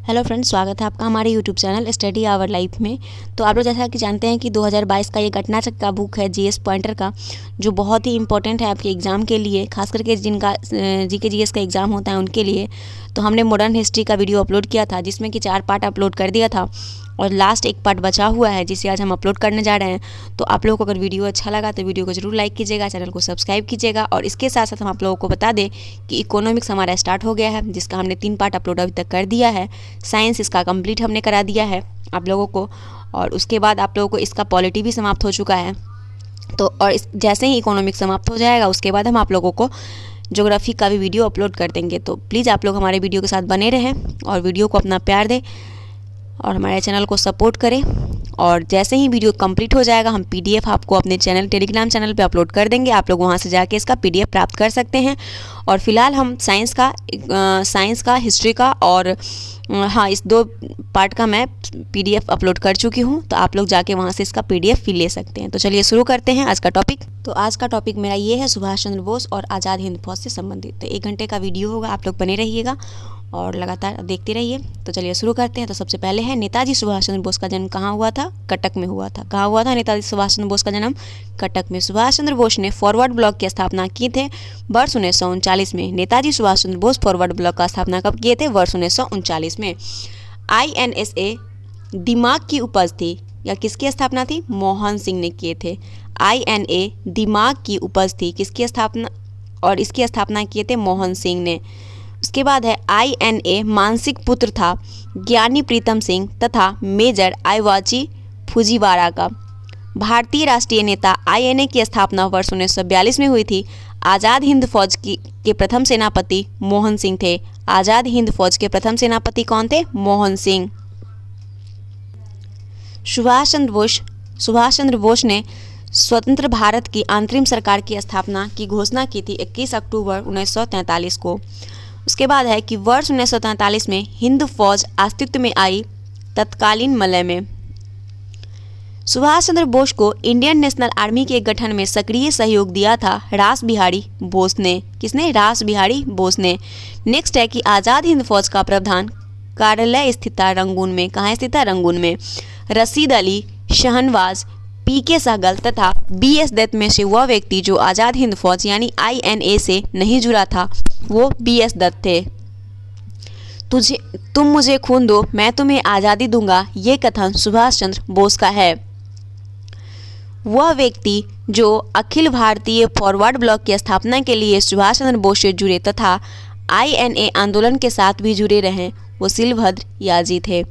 Hello friends, स्वागत है आपका हमारे YouTube channel study our life में। तो आप लोग जैसा कि जानते हैं कि 2022 का ये घटना चक्का बुक है जीएस पॉइंटर का, जो बहुत ही इंपॉर्टेंट है आपके एग्ज़ाम के लिए, खास करके जिनका जीके जीएस का एग्ज़ाम होता है उनके लिए। तो हमने मॉडर्न हिस्ट्री का वीडियो अपलोड किया था जिसमें कि 4 पार्ट अपलोड कर दिया था और लास्ट एक पार्ट बचा हुआ है जिसे आज हम अपलोड करने जा रहे हैं। तो आप लोगों को अगर वीडियो अच्छा लगा तो वीडियो को जरूर लाइक कीजिएगा, चैनल को सब्सक्राइब कीजिएगा। और इसके साथ साथ हम आप लोगों को बता दें कि इकोनॉमिक्स हमारा स्टार्ट हो गया है, जिसका हमने 3 पार्ट अपलोड अभी तक कर दिया है। साइंस इसका कंप्लीट हमने करा दिया है आप लोगों को, और उसके बाद आप लोगों को इसका पॉलिटी भी समाप्त हो चुका है। तो और जैसे ही इकोनॉमिक्स समाप्त हो जाएगा उसके बाद हम आप लोगों को ज्योग्राफी का भी वीडियो अपलोड कर देंगे। तो प्लीज़ आप लोग हमारे वीडियो के साथ बने रहें और वीडियो को अपना प्यार दें और हमारे चैनल को सपोर्ट करें। और जैसे ही वीडियो कंप्लीट हो जाएगा हम पीडीएफ आपको अपने टेलीग्राम चैनल पे अपलोड कर देंगे। आप लोग वहां से जाके इसका पीडीएफ प्राप्त कर सकते हैं। और फिलहाल हम साइंस का हिस्ट्री का और इस 2 पार्ट का मैं पीडीएफ अपलोड कर चुकी हूँ, तो आप लोग जाके वहाँ से इसका पीडीएफ भी ले सकते हैं। तो चलिए शुरू करते हैं आज का टॉपिक। तो आज का टॉपिक मेरा ये है सुभाष चंद्र बोस और आज़ाद हिंद फौज से संबंधित। तो 1 घंटे का वीडियो होगा, आप लोग बने रहिएगा और लगातार देखते रहिए। तो चलिए शुरू करते हैं। तो सबसे पहले है नेताजी सुभाष चंद्र बोस का जन्म कहाँ हुआ था? कटक में हुआ था। कहाँ हुआ था नेताजी सुभाष चंद्र बोस का जन्म? कटक में। सुभाष चंद्र बोस ने फॉरवर्ड ब्लॉक की स्थापना की थे वर्ष 1939 में। नेताजी सुभाष चंद्र बोस फॉरवर्ड ब्लॉक का स्थापना कब किए थे? वर्ष 1939 में। INSA दिमाग की उपज थी या किसकी स्थापना थी? मोहन सिंह ने किए थे। INA दिमाग की उपज थी, किसकी स्थापना? और इसकी स्थापना किए थे मोहन सिंह ने। उसके बाद है INA मानसिक पुत्र था ज्ञानी प्रीतम सिंह तथा मेजर आइवाची फुजीवारा का। भारतीय राष्ट्रीय नेता INA की स्थापना वर्ष 1942 में हुई थी। आज़ाद हिंद फौज के प्रथम सेनापति मोहन सिंह थे। आज़ाद हिंद फौज के प्रथम सेनापति कौन थे? मोहन सिंह। सुभाष चंद्र बोस ने स्वतंत्र भारत की अंतरिम सरकार की स्थापना की घोषणा की थी 21 अक्टूबर 1943 को। उसके बाद है कि वर्ष 1943 में हिंद फौज अस्तित्व में आई तत्कालीन मलय में। सुभाष चंद्र बोस को इंडियन नेशनल आर्मी के गठन में सक्रिय सहयोग दिया था रास बिहारी बोस ने। किसने? रास बिहारी बोस ने। नेक्स्ट है कि आज़ाद हिंद फौज का प्रधान कार्यालय स्थित था रंगून में। कहाँ स्थित था? रंगून में। रशीद अली, शहनवाज, PK सहगल तथा BS दत्त में से वह व्यक्ति जो आज़ाद हिंद फौज यानी INA से नहीं जुड़ा था वो BS दत्त थे। तुम मुझे खून दो, मैं तुम्हें आज़ादी दूंगा, ये कथन सुभाष चंद्र बोस का है। वह व्यक्ति जो अखिल भारतीय फॉरवर्ड ब्लॉक की स्थापना के लिए सुभाष चंद्र बोस से जुड़े तथा INA आंदोलन के साथ भी जुड़े रहे वो शिलभद्र याजी थे।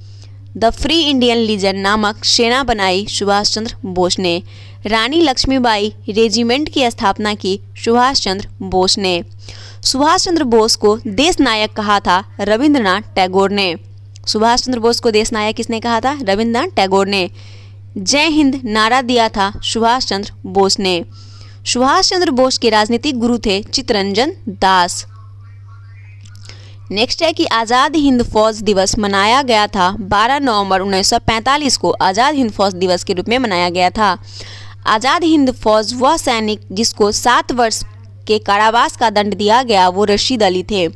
द फ्री इंडियन लीजन नामक सेना बनाई सुभाष चंद्र बोस ने। रानी लक्ष्मीबाई रेजिमेंट की स्थापना की सुभाष चंद्र बोस ने। सुभाष चंद्र बोस को देश नायक कहा था रविंद्रनाथ टैगोर ने। सुभाष चंद्र बोस को देश नायक किसने कहा था? रविंद्रनाथ टैगोर ने। जय हिंद नारा दिया था सुभाष चंद्र बोस ने। सुभाष चंद्र बोस के राजनीतिक गुरु थे चित्तरंजन दास। नेक्स्ट है कि आज़ाद हिंद फौज दिवस मनाया गया था 12 नवंबर 1945 को। आज़ाद हिंद फौज दिवस के रूप में मनाया गया था। आज़ाद हिंद फौज वह सैनिक जिसको 7 वर्ष के कारावास का दंड दिया गया वो रशीद अली थे।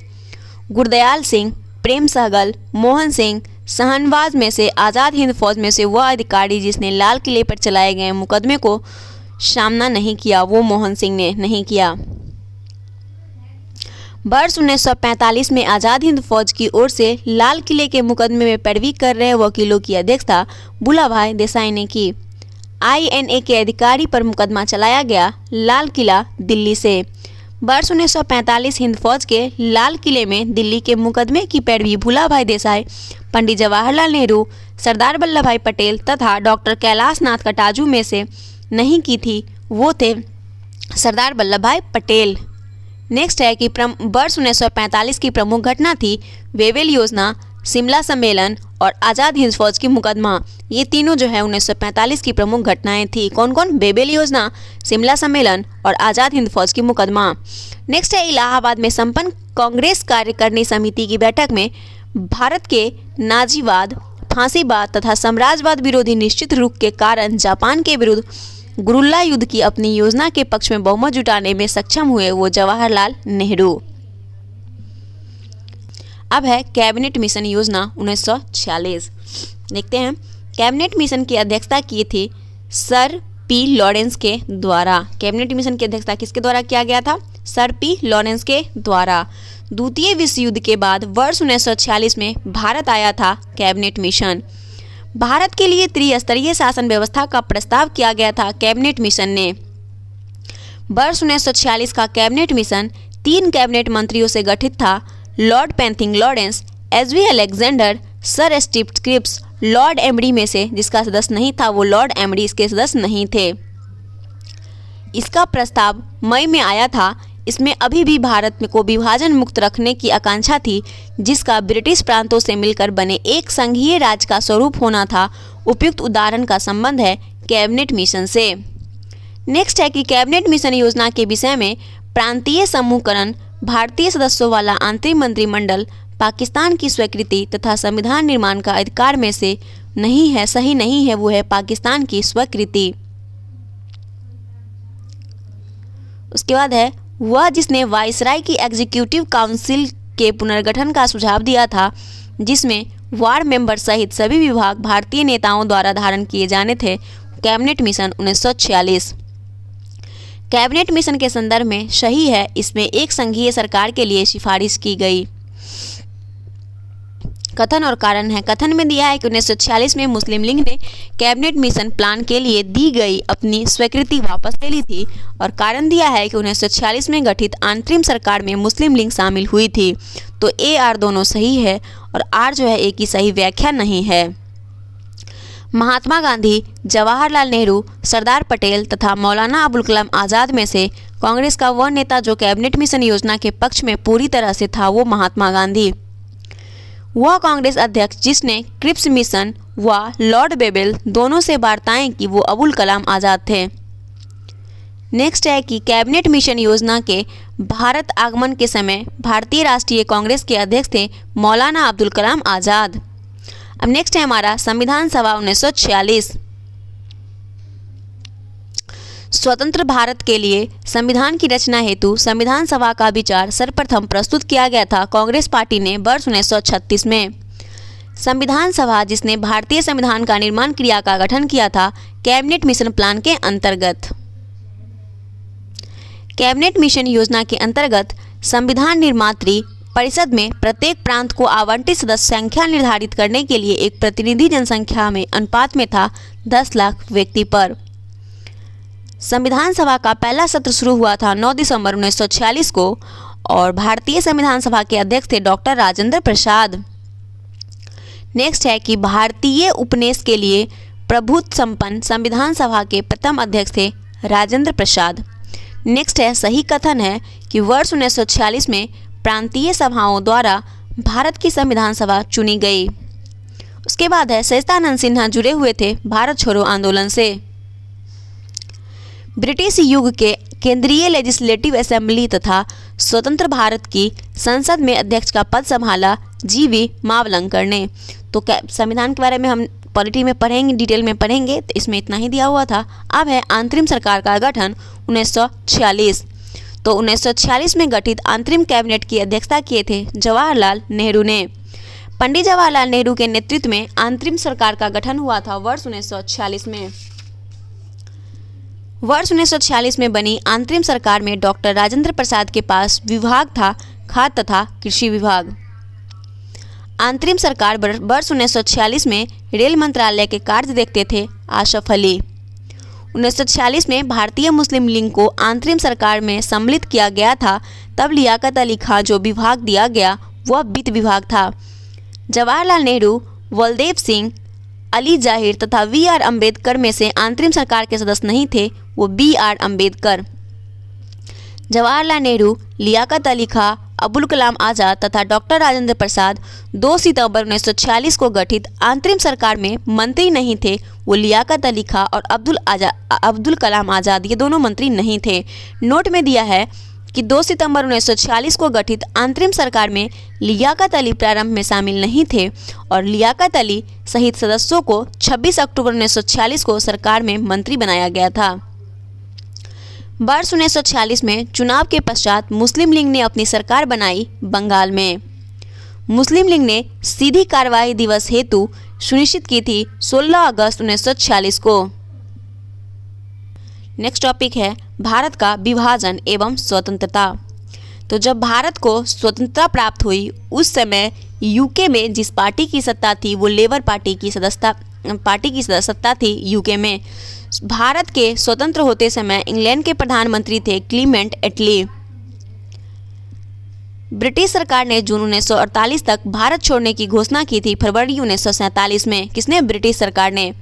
गुरदयाल सिंह, प्रेम सहगल, मोहन सिंह, शहनवाज में से आज़ाद हिंद फौज में से वह अधिकारी जिसने लाल किले पर चलाए गए मुकदमे को सामना नहीं किया वो मोहन सिंह ने नहीं किया। वर्ष 1945 में आज़ाद हिंद फौज की ओर से लाल किले के मुकदमे में पैरवी कर रहे वकीलों की अध्यक्षता भूलाभाई देसाई ने की। INA के अधिकारी पर मुकदमा चलाया गया लाल किला दिल्ली से। वर्ष 1945 हिंद फौज के लाल किले में दिल्ली के मुकदमे की पैरवी भूलाभाई देसाई, पंडित जवाहरलाल नेहरू, सरदार वल्लभ भाई पटेल तथा डॉक्टर कैलाश नाथ कटाजू में से नहीं की थी वो थे सरदार वल्लभ भाई पटेल। नेक्स्ट है कि वर्ष 1945 की प्रमुख घटना थी वेवेल योजना, शिमला सम्मेलन और आज़ाद हिंद फौज की मुकदमा। ये तीनों जो है 1945 की प्रमुख घटनाएं थी। कौन कौन? वेवेल योजना, शिमला सम्मेलन और आज़ाद हिंद फौज की मुकदमा। नेक्स्ट है इलाहाबाद में संपन्न कांग्रेस कार्यकारिणी समिति की बैठक में भारत के नाजीवाद, फांसीवाद तथा साम्राज्यवाद विरोधी निश्चित रुख के कारण जापान के विरुद्ध गुरिल्ला युद्ध की अपनी योजना के पक्ष में बहुमत जुटाने में सक्षम हुए वो जवाहरलाल नेहरू। अब है कैबिनेट मिशन योजना 1946। देखते हैं, कैबिनेट मिशन की अध्यक्षता की थी सर पी लॉरेंस के द्वारा। कैबिनेट मिशन की अध्यक्षता किसके द्वारा किया गया था? सर पी लॉरेंस के द्वारा। द्वितीय विश्व युद्ध के बाद वर्ष 1946 में भारत आया था कैबिनेट मिशन। भारत के लिए त्रिस्तरीय शासन व्यवस्था का प्रस्ताव किया गया था कैबिनेट मिशन ने। वर्ष 1946 का कैबिनेट मिशन 3 कैबिनेट मंत्रियों से गठित था, Lord Pethick Lawrence, H B. Alexander, Sir Steve Cripps. Lord एमडी में से जिसका सदस्य नहीं था वो लॉर्ड एमडी इसके सदस्य नहीं थे। इसका प्रस्ताव मई में आया था। इसमें अभी भी भारत को विभाजन मुक्त रखने की आकांक्षा थी, जिसका ब्रिटिश प्रांतों से मिलकर बने एक संघीय राज्य का स्वरूप होना था। उपयुक्त उदाहरण का संबंध है कैबिनेट मिशन से। नेक्स्ट है कि कैबिनेट मिशन योजना के विषय में प्रांतीय समूहकरण, भारतीय सदस्यों वाला आंतरिक मंत्रिमंडल, पाकिस्तान की स्वीकृति तथा संविधान निर्माण का अधिकार में से नहीं है, सही नहीं है, वो है पाकिस्तान की स्वीकृति। उसके बाद है वह जिसने वायसराय की एग्जीक्यूटिव काउंसिल के पुनर्गठन का सुझाव दिया था, जिसमें वार्ड मेंबर सहित सभी विभाग भारतीय नेताओं द्वारा धारण किए जाने थे। Cabinet mission 1946। कैबिनेट मिशन के संदर्भ में सही है, इसमें एक संघीय सरकार के लिए सिफारिश की गई। कथन और कारण है। कथन में दिया है कि 1946 में मुस्लिम लीग ने कैबिनेट मिशन प्लान के लिए दी गई अपनी स्वीकृति वापस ले ली थी, और कारण दिया है कि 1946 में गठित अंतरिम सरकार में मुस्लिम लीग शामिल हुई थी। तो ए आर दोनों सही है और आर जो है ए की सही व्याख्या नहीं है। महात्मा गांधी, जवाहरलाल नेहरू, सरदार पटेल तथा मौलाना अबुल कलाम आज़ाद में से कांग्रेस का वह नेता जो कैबिनेट मिशन योजना के पक्ष में पूरी तरह से था वो महात्मा गांधी। वह कांग्रेस अध्यक्ष जिसने क्रिप्स मिशन व लॉर्ड बेबल दोनों से वार्ताएं की वो अबुल कलाम आज़ाद थे। नेक्स्ट है कि कैबिनेट मिशन योजना के भारत आगमन के समय भारतीय राष्ट्रीय कांग्रेस के अध्यक्ष थे मौलाना अब्दुल कलाम आज़ाद। अब नेक्स्ट है हमारा संविधान सभा 1946। स्वतंत्र भारत के लिए संविधान की रचना हेतु संविधान सभा का विचार सर्वप्रथम प्रस्तुत किया गया था कांग्रेस पार्टी ने वर्ष 1936 में। संविधान सभा जिसने भारतीय संविधान का निर्माण क्रिया का गठन किया था कैबिनेट मिशन प्लान के अंतर्गत। कैबिनेट मिशन योजना के अंतर्गत संविधान निर्मात्री परिषद में प्रत्येक प्रांत को आवंटित सदस्य संख्या निर्धारित करने के लिए एक प्रतिनिधि जनसंख्या में अनुपात में था 10 लाख व्यक्ति पर। संविधान सभा का पहला सत्र शुरू हुआ था 9 दिसंबर 1946 को और भारतीय संविधान सभा के अध्यक्ष थे डॉक्टर राजेंद्र प्रसाद। नेक्स्ट है कि भारतीय उपनिवेश के लिए प्रभुत्व संपन्न संविधान सभा के प्रथम अध्यक्ष थे राजेंद्र प्रसाद। नेक्स्ट है सही कथन है कि वर्ष 1946 में प्रांतीय सभाओं द्वारा भारत की संविधान सभा चुनी गई। उसके बाद है सच्चिदानंद सिन्हा जुड़े हुए थे भारत छोड़ो आंदोलन से। ब्रिटिश युग के केंद्रीय लेजिस्लेटिव असेंबली तथा स्वतंत्र भारत की संसद में अध्यक्ष का पद संभाला जी.वी. मावलंकर ने। तो संविधान के बारे में हम पॉलिटी में पढ़ेंगे, डिटेल में पढ़ेंगे, तो इसमें इतना ही दिया हुआ था। अब है अंतरिम सरकार का गठन 1946। तो 1946 में गठित अंतरिम कैबिनेट की अध्यक्षता किए थे जवाहरलाल नेहरू ने। पंडित जवाहरलाल नेहरू के नेतृत्व में अंतरिम सरकार का गठन हुआ था वर्ष 1946 में। वर्ष 1946 में बनी अंतरिम सरकार में डॉक्टर राजेंद्र प्रसाद के पास विभाग था खाद्य तथा कृषि विभाग। अंतरिम सरकार वर्ष 1946 में रेल मंत्रालय के कार्य देखते थे आशफ अली। 1946 में भारतीय मुस्लिम लीग को अंतरिम सरकार में सम्मिलित किया गया था। तब लियाकत अली खां जो विभाग दिया गया वह वित्त विभाग था। जवाहरलाल नेहरू, बलदेव सिंह, अली जाहिर तथा वी.आर. अम्बेडकर में से अंतरिम सरकार के सदस्य नहीं थे, वो बी.आर. अम्बेडकर। जवाहरलाल नेहरू, लियाकत अली खां, अबुल कलाम आज़ाद तथा डॉक्टर राजेंद्र प्रसाद 2 सितंबर 1946 को गठित अंतरिम सरकार में मंत्री नहीं थे। वो लियाकत अली खां और अब्दुल कलाम आज़ाद ये दोनों मंत्री नहीं थे। नोट में दिया है कि 2 सितंबर 1946 को गठित अंतरिम सरकार में लियाकत अली प्रारंभ में शामिल नहीं थे और लियाकत अली सहित सदस्यों को 26 अक्टूबर 1946 को सरकार में मंत्री बनाया गया था। वर्ष 1946 में चुनाव के पश्चात मुस्लिम लीग ने अपनी सरकार बनाई बंगाल में। मुस्लिम लीग ने सीधी कार्रवाई दिवस हेतु सुनिश्चित की थी 16 अगस्त 1946 को। नेक्स्ट टॉपिक है भारत का विभाजन एवं स्वतंत्रता। तो जब भारत को स्वतंत्रता प्राप्त हुई उस समय यूके में जिस पार्टी की सत्ता थी वो लेबर पार्टी की सत्ता थी यूके में। भारत के स्वतंत्र होते समय इंग्लैंड के प्रधानमंत्री थे क्लीमेंट एटली। ब्रिटिश सरकार ने जून 1948 तक भारत छोड़ने की घोषणा की थी फरवरी 1947 में। किसने? ब्रिटिश सरकार ने।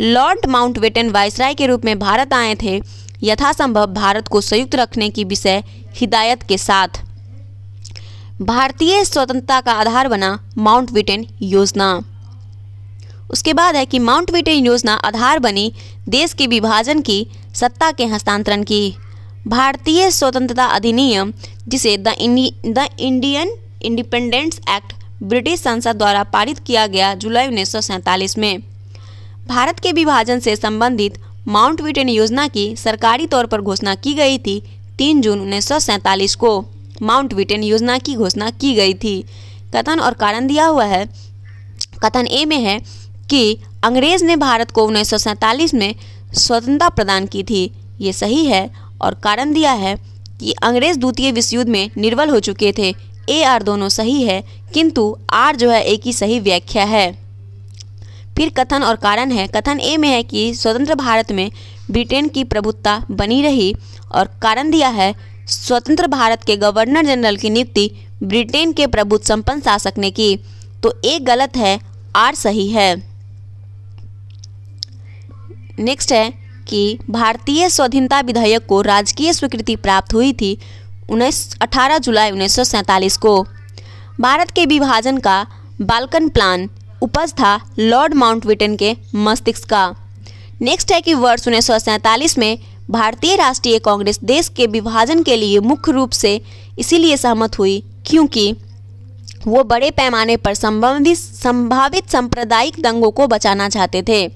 लॉर्ड माउंटबेटन वायसराय के रूप में भारत आए थे यथासंभव भारत को संयुक्त रखने की विषय हिदायत के साथ। भारतीय स्वतंत्रता का आधार बना माउंटबेटन योजना। उसके बाद है कि माउंटबेटन योजना आधार बनी देश के विभाजन की सत्ता के हस्तांतरण की। भारतीय स्वतंत्रता अधिनियम जिसे the Indian independence act British संसद द्वारा पारित किया गया जुलाई 1947 में। भारत के विभाजन से संबंधित माउंटबेटन योजना की सरकारी तौर पर घोषणा की गई थी 3 जून 1947 को। माउंटबेटन योजना की घोषणा की गई थी। कथन और कारण दिया हुआ है। कथन ए में है कि अंग्रेज ने भारत को 1947 में स्वतंत्रता प्रदान की थी, ये सही है। और कारण दिया है कि अंग्रेज द्वितीय विश्व युद्ध में निर्बल हो चुके थे। ए आर दोनों सही है किंतु आर जो है एक ही सही व्याख्या है। फिर कथन और कारण है। कथन ए में है कि स्वतंत्र भारत में ब्रिटेन की प्रभुत्ता बनी रही। और कारण दिया है स्वतंत्र भारत के गवर्नर जनरल की नियुक्ति ब्रिटेन के प्रभुत्व संपन्न शासक ने की। तो ए गलत है, आर सही है। नेक्स्ट है कि भारतीय स्वाधीनता विधेयक को राजकीय स्वीकृति प्राप्त हुई थी 18 जुलाई 1947 को। भारत के विभाजन का बाल्कन प्लान उपज था लॉर्ड माउंटबेटन के मस्तिष्क का। नेक्स्ट है कि वर्ष 1947 में भारतीय राष्ट्रीय कांग्रेस देश के विभाजन के लिए मुख्य रूप से इसीलिए सहमत हुई क्योंकि वो बड़े पैमाने पर संभावित सांप्रदायिक दंगों को बचाना चाहते थे।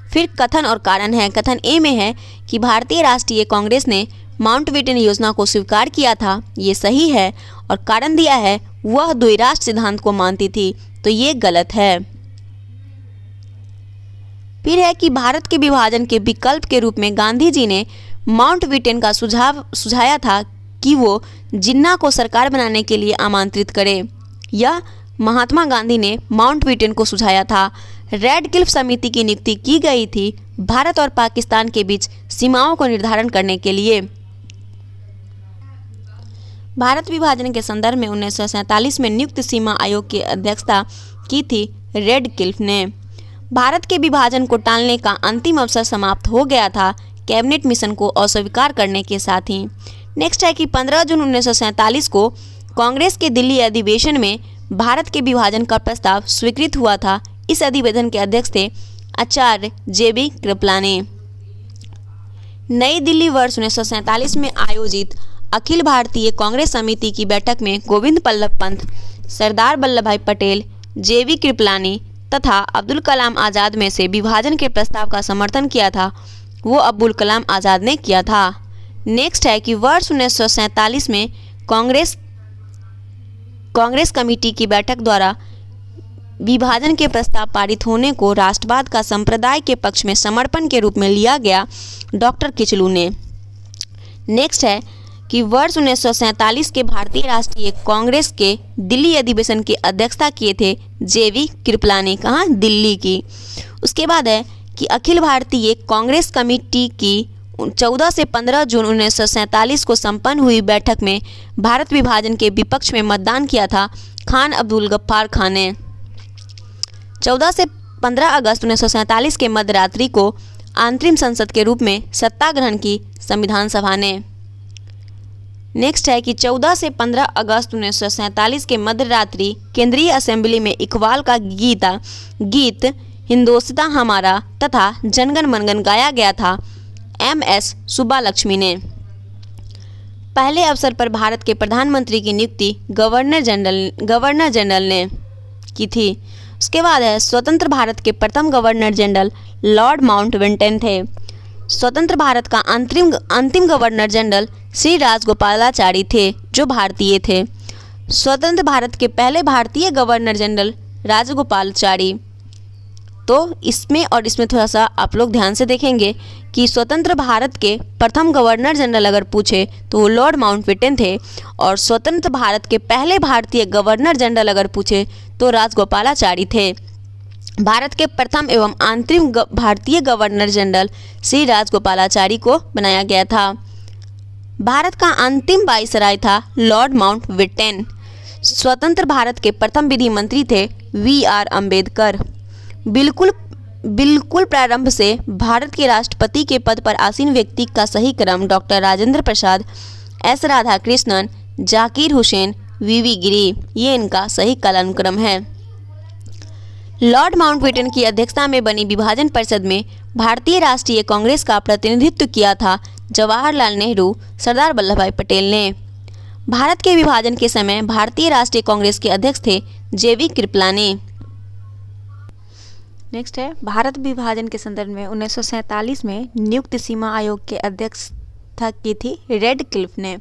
फिर कथन और कारण है। कथन ए में है कि भारतीय राष्ट्रीय कांग्रेस ने माउंटबेटन योजना को स्वीकार किया था, ये सही है। और कारण दिया है वह द्विराष्ट्र सिद्धांत को मानती थी, तो ये गलत है। फिर है कि भारत के विभाजन के विकल्प के रूप में गांधी जी ने माउंटबेटन का सुझाया था कि वो जिन्ना को सरकार बनाने के लिए आमंत्रित करे। यह महात्मा गांधी ने माउंटबेटन को सुझाया था। रेडक्लिफ समिति की नियुक्ति की गई थी भारत और पाकिस्तान के बीच सीमाओं को निर्धारण करने के लिए। भारत विभाजन के संदर्भ में 1947 में नियुक्त सीमा आयोग की अध्यक्षता की थी रेडक्लिफ ने। भारत के विभाजन को टालने का अंतिम अवसर समाप्त हो गया था कैबिनेट मिशन को अस्वीकार करने के साथ ही। नेक्स्ट है कि 15 जून 1947 को कांग्रेस के दिल्ली अधिवेशन में भारत के विभाजन का प्रस्ताव स्वीकृत हुआ था। इस अधिवेशन के अध्यक्ष थे आचार्य JB कृपलानी। नई दिल्ली वर्ष 1947 में आयोजित अखिल भारतीय कांग्रेस समिति की बैठक में गोविंद बल्लभ पंत, सरदार वल्लभ भाई पटेल, JB कृपलानी तथा अब्दुल कलाम आज़ाद में से विभाजन के प्रस्ताव का समर्थन किया था। वो अब्दुल कलाम आज़ाद ने किया था। नेक्स्ट है कि वर्ष 1947 में कांग्रेस कमेटी की बैठक द्वारा विभाजन के प्रस्ताव पारित होने को राष्ट्रवाद का संप्रदाय के पक्ष में समर्पण के रूप में लिया गया डॉक्टर किचलू ने। नेक्स्ट है कि वर्ष 1947 के भारतीय राष्ट्रीय कांग्रेस के दिल्ली अधिवेशन की अध्यक्षता किए थे JB कृपलानी। कहाँ? दिल्ली की। उसके बाद है कि अखिल भारतीय कांग्रेस कमेटी की 14 से 15 जून 1947 को संपन्न हुई बैठक में भारत विभाजन के विपक्ष में मतदान किया था खान अब्दुल गफ्फार खान ने। 14 से 15 अगस्त 1947 के मध्यरात्रि को अंतरिम संसद के रूप में सत्ता ग्रहण की संविधान सभा ने। नेक्स्ट है कि 14 से 15 अगस्त 1947 के मध्यरात्रि केंद्रीय असेंबली में इकबाल का गीत हिंदोस्तां हमारा तथा जनगण मनगण गाया गया था MS सुब्बालक्ष्मी ने। पहले अवसर पर भारत के प्रधानमंत्री की नियुक्ति गवर्नर जनरल ने की थी। उसके बाद है स्वतंत्र भारत के प्रथम गवर्नर जनरल लॉर्ड माउंटबेटन थे। स्वतंत्र भारत का अंतिम गवर्नर जनरल श्री राजगोपालाचारी थे जो भारतीय थे। स्वतंत्र भारत के पहले भारतीय गवर्नर जनरल राजगोपालाचारी। तो इसमें थोड़ा सा आप लोग ध्यान से देखेंगे कि स्वतंत्र भारत के प्रथम गवर्नर जनरल अगर पूछे तो वो लॉर्ड माउंटबेटन थे, और स्वतंत्र भारत के पहले भारतीय गवर्नर जनरल अगर पूछे तो राजगोपालाचारी थे। भारत के प्रथम एवं अंतरिम भारतीय गवर्नर जनरल श्री राजगोपालाचारी को बनाया गया था। भारत का अंतिम वाइसराय था लॉर्ड माउंटबेटन। स्वतंत्र भारत के प्रथम विधि मंत्री थे वी.आर. अम्बेडकर। बिल्कुल प्रारंभ से भारत के राष्ट्रपति के पद पर आसीन व्यक्ति का सही क्रम doctor Rajendra Prasad, S. Radhakrishnan, Zakir Hussain, V.V.. गिरी, ये इनका सही कालानुक्रम है। लॉर्ड माउंटबेटन की अध्यक्षता में बनी विभाजन परिषद में भारतीय राष्ट्रीय कांग्रेस का प्रतिनिधित्व किया था जवाहरलाल नेहरू, सरदार वल्लभ भाई पटेल ने। भारत के विभाजन के समय भारतीय राष्ट्रीय कांग्रेस के अध्यक्ष थे जे.वी. कृपलानी। नेक्स्ट है, भारत विभाजन के संदर्भ में 1947 में नियुक्त सीमा आयोग के अध्यक्षता की थी रेडक्लिफ ने।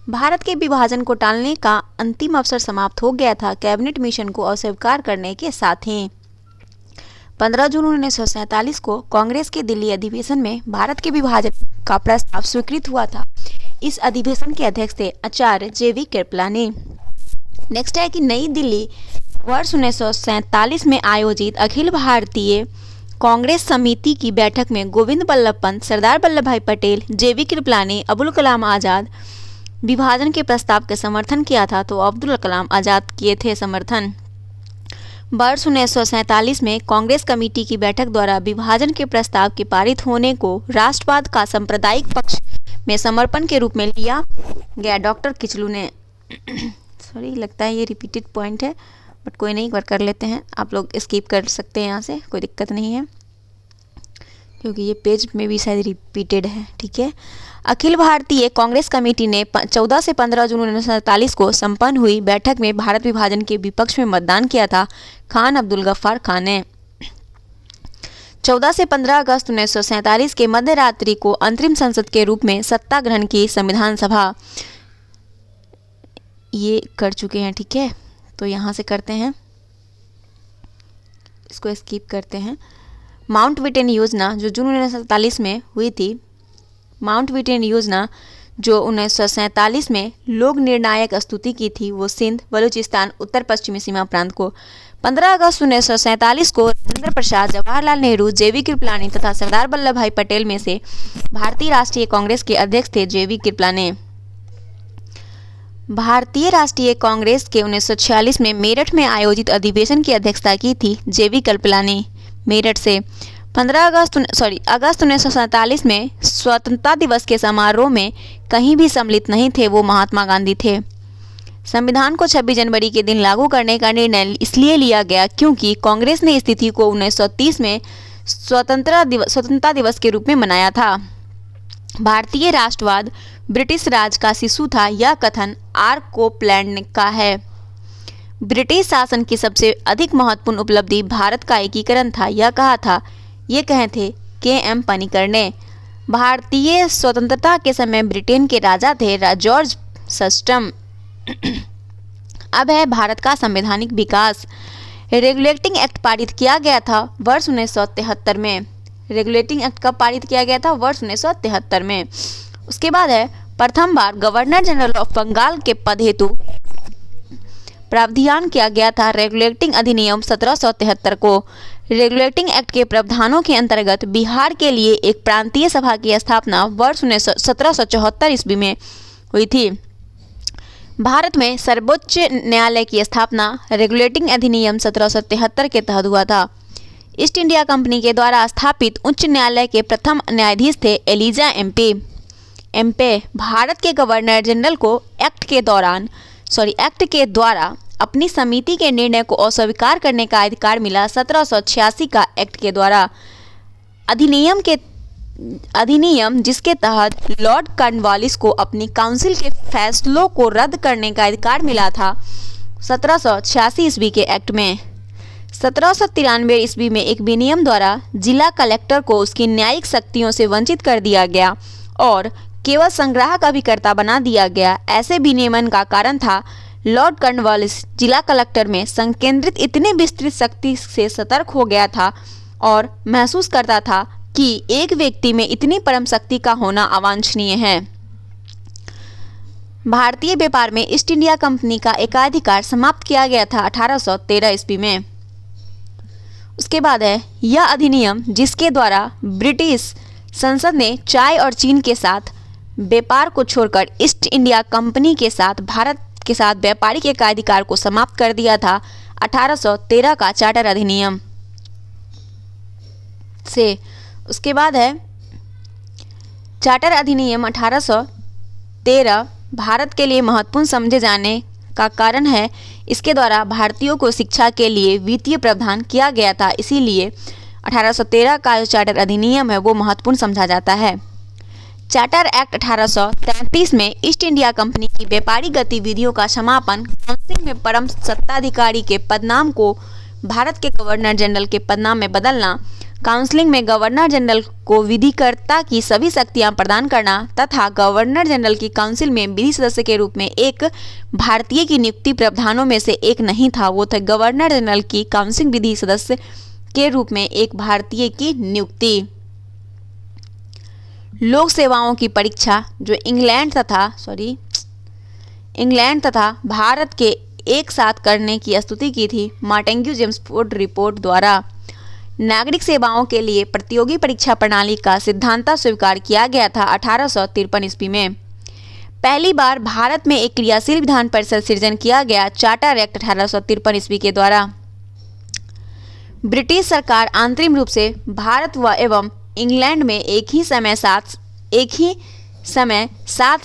भारत के विभाजन को टालने का अंतिम अवसर समाप्त हो गया था कैबिनेट मिशन को अस्वीकार करने के साथ ही। 15 जून 1947 को कांग्रेस के दिल्ली अधिवेशन में भारत के विभाजन का प्रस्ताव स्वीकृत हुआ था। इस अधिवेशन के अध्यक्ष थे आचार्य जे.वी. कृपलानी। नेक्स्ट है कि नई दिल्ली वर्ष 1947 में आयोजित अखिल भारतीय कांग्रेस समिति की बैठक में गोविंद बल्लभ पंत, सरदार वल्लभ भाई पटेल, जे.वी. कृपलानी, अबुल कलाम आज़ाद विभाजन के प्रस्ताव के समर्थन किया था, तो अब्दुल कलाम आज़ाद किए थे समर्थन। वर्ष 1947 में कांग्रेस कमेटी की बैठक द्वारा विभाजन के प्रस्ताव के पारित होने को राष्ट्रवाद का सांप्रदायिक पक्ष में समर्पण के रूप में लिया गया। डॉक्टर किचलू ने सॉरी लगता है ये रिपीटेड पॉइंट है, बट कोई नहीं, एक बार कर लेते हैं। आप लोग स्किप कर सकते हैं यहाँ से, कोई दिक्कत नहीं है, क्योंकि ये पेज में भी शायद रिपीटेड है। ठीक है। अखिल भारतीय कांग्रेस कमेटी ने 14 से 15 जून 1947 को संपन्न हुई बैठक में भारत विभाजन के विपक्ष में मतदान किया था खान अब्दुल गफ्फार खान ने। 14 से 15 अगस्त 1947 के मध्य रात्रि को अंतरिम संसद के रूप में सत्ता ग्रहण की संविधान सभा ये कर चुके हैं। ठीक है, तो यहाँ से करते हैं, इसको स्किप करते हैं। माउंटबेटन योजना जो जून 1947 में हुई थी, माउंटबेटन योजना जो 1947 में लोक निर्णायक स्तुति की थी, वो सिंध, बलूचिस्तान, उत्तर पश्चिमी सीमा प्रांत को 15 अगस्त 1947 को राजेंद्र प्रसाद, जवाहरलाल नेहरू, जे.वी. कृपलानी तथा सरदार वल्लभ भाई पटेल में से भारतीय राष्ट्रीय कांग्रेस के अध्यक्ष थे जे.वी. कृपलानी। भारतीय राष्ट्रीय कांग्रेस के 1946 में मेरठ में आयोजित अधिवेशन की अध्यक्षता की थी जे.वी. कृपलानी। मेरठ से 15 अगस्त 1947 में स्वतंत्रता दिवस के समारोह में कहीं भी सम्मिलित नहीं थे वो महात्मा गांधी थे। संविधान को 26 जनवरी के दिन लागू करने का निर्णय इसलिए लिया गया क्योंकि कांग्रेस ने स्थिति को 1930 में स्वतंत्रता दिवस के रूप में मनाया था। भारतीय राष्ट्रवाद ब्रिटिश राज का शिशु था, यह कथन आर. कोपलैंड का है। ब्रिटिश शासन की सबसे अधिक महत्वपूर्ण उपलब्धि भारत का एकीकरण था, यह कहा था, ये कहे थे के.एम. पनिकर ने। भारतीय स्वतंत्रता के समय ब्रिटेन के राजा थे जॉर्ज सस्टम। अब है भारत का संवैधानिक विकास। रेगुलेटिंग एक्ट पारित किया गया था वर्ष 1973 में। रेगुलेटिंग एक्ट कब पारित किया गया था? वर्ष 1973 में। उसके बाद है प्रथम बार गवर्नर जनरल ऑफ बंगाल के पद हेतु प्रावधान किया गया था रेगुलेटिंग अधिनियम 1773 को। रेगुलेटिंग एक्ट के प्रावधानों के अंतर्गत बिहार के लिए एक प्रांतीय सभा की स्थापना वर्ष 1774 ईस्वी में हुई थी। भारत में सर्वोच्च न्यायालय की स्थापना रेगुलेटिंग अधिनियम 1773 के तहत हुआ था। ईस्ट इंडिया कंपनी के द्वारा स्थापित उच्च न्यायालय के प्रथम न्यायाधीश थे एलिजा एम्पे। भारत के गवर्नर जनरल को एक्ट के द्वारा अपनी समिति के निर्णय को अस्वीकार करने का अधिकार मिला 1786 का एक्ट के द्वारा। अधिनियम जिसके तहत लॉर्ड कॉर्नवालिस को अपनी काउंसिल के फैसलों को रद्द करने का अधिकार मिला था 1786 ईस्वी के एक्ट में। 1793 ईस्वी में एक विनियम द्वारा जिला कलेक्टर को उसकी न्यायिक शक्तियों से वंचित कर दिया गया और केवल संग्राहक अभिकर्ता बना दिया गया। ऐसे विनियमन का कारण था लॉर्ड कॉर्नवालिस जिला कलेक्टर में संकेंद्रित इतने विस्तृत शक्ति से सतर्क हो गया था और महसूस करता था कि एक व्यक्ति में इतनी परम शक्ति का होना अवांछनीय है। भारतीय व्यापार में ईस्ट इंडिया कंपनी का एकाधिकार समाप्त किया गया था 1813 ईस्वी में। उसके बाद है यह अधिनियम जिसके द्वारा ब्रिटिश संसद ने चाय और चीन के साथ व्यापार को छोड़कर ईस्ट इंडिया कंपनी के साथ भारत के साथ व्यापारिक एकाधिकार को समाप्त कर दिया था 1813 का चार्टर अधिनियम से। उसके बाद है चार्टर अधिनियम 1813 भारत के लिए महत्वपूर्ण समझे जाने का कारण है इसके द्वारा भारतीयों को शिक्षा के लिए वित्तीय प्रावधान किया गया था, इसीलिए 1813 का जो चार्टर अधिनियम है वो महत्वपूर्ण समझा जाता है। चार्टर एक्ट 1833 में ईस्ट इंडिया कंपनी की व्यापारिक गतिविधियों का समापन, काउंसिल में परम सत्ताधिकारी के पदनाम को भारत के गवर्नर जनरल के पदनाम में बदलना, काउंसिल में गवर्नर जनरल को विधिकर्ता की सभी शक्तियां प्रदान करना तथा गवर्नर जनरल की काउंसिल में विधि सदस्य के रूप में एक भारतीय की नियुक्ति प्रावधानों में से एक नहीं था, वो था गवर्नर जनरल की काउंसिल विधि सदस्य के रूप में एक भारतीय की नियुक्ति। लोक सेवाओं की परीक्षा जो इंग्लैंड तथा भारत के एक साथ करने की स्तुति की थी मॉन्टेग्यू जेम्सफोर्ड रिपोर्ट द्वारा। नागरिक सेवाओं के लिए प्रतियोगी परीक्षा प्रणाली का सिद्धांत स्वीकार किया गया था 1853 ईस्वी में। पहली बार भारत में एक क्रियाशील विधान परिषद सृजन किया गया चार्टर एक्ट 1853 ईस्वी के द्वारा। ब्रिटिश सरकार आंतरिक रूप से भारत व एवं इंग्लैंड में एक ही समय साथ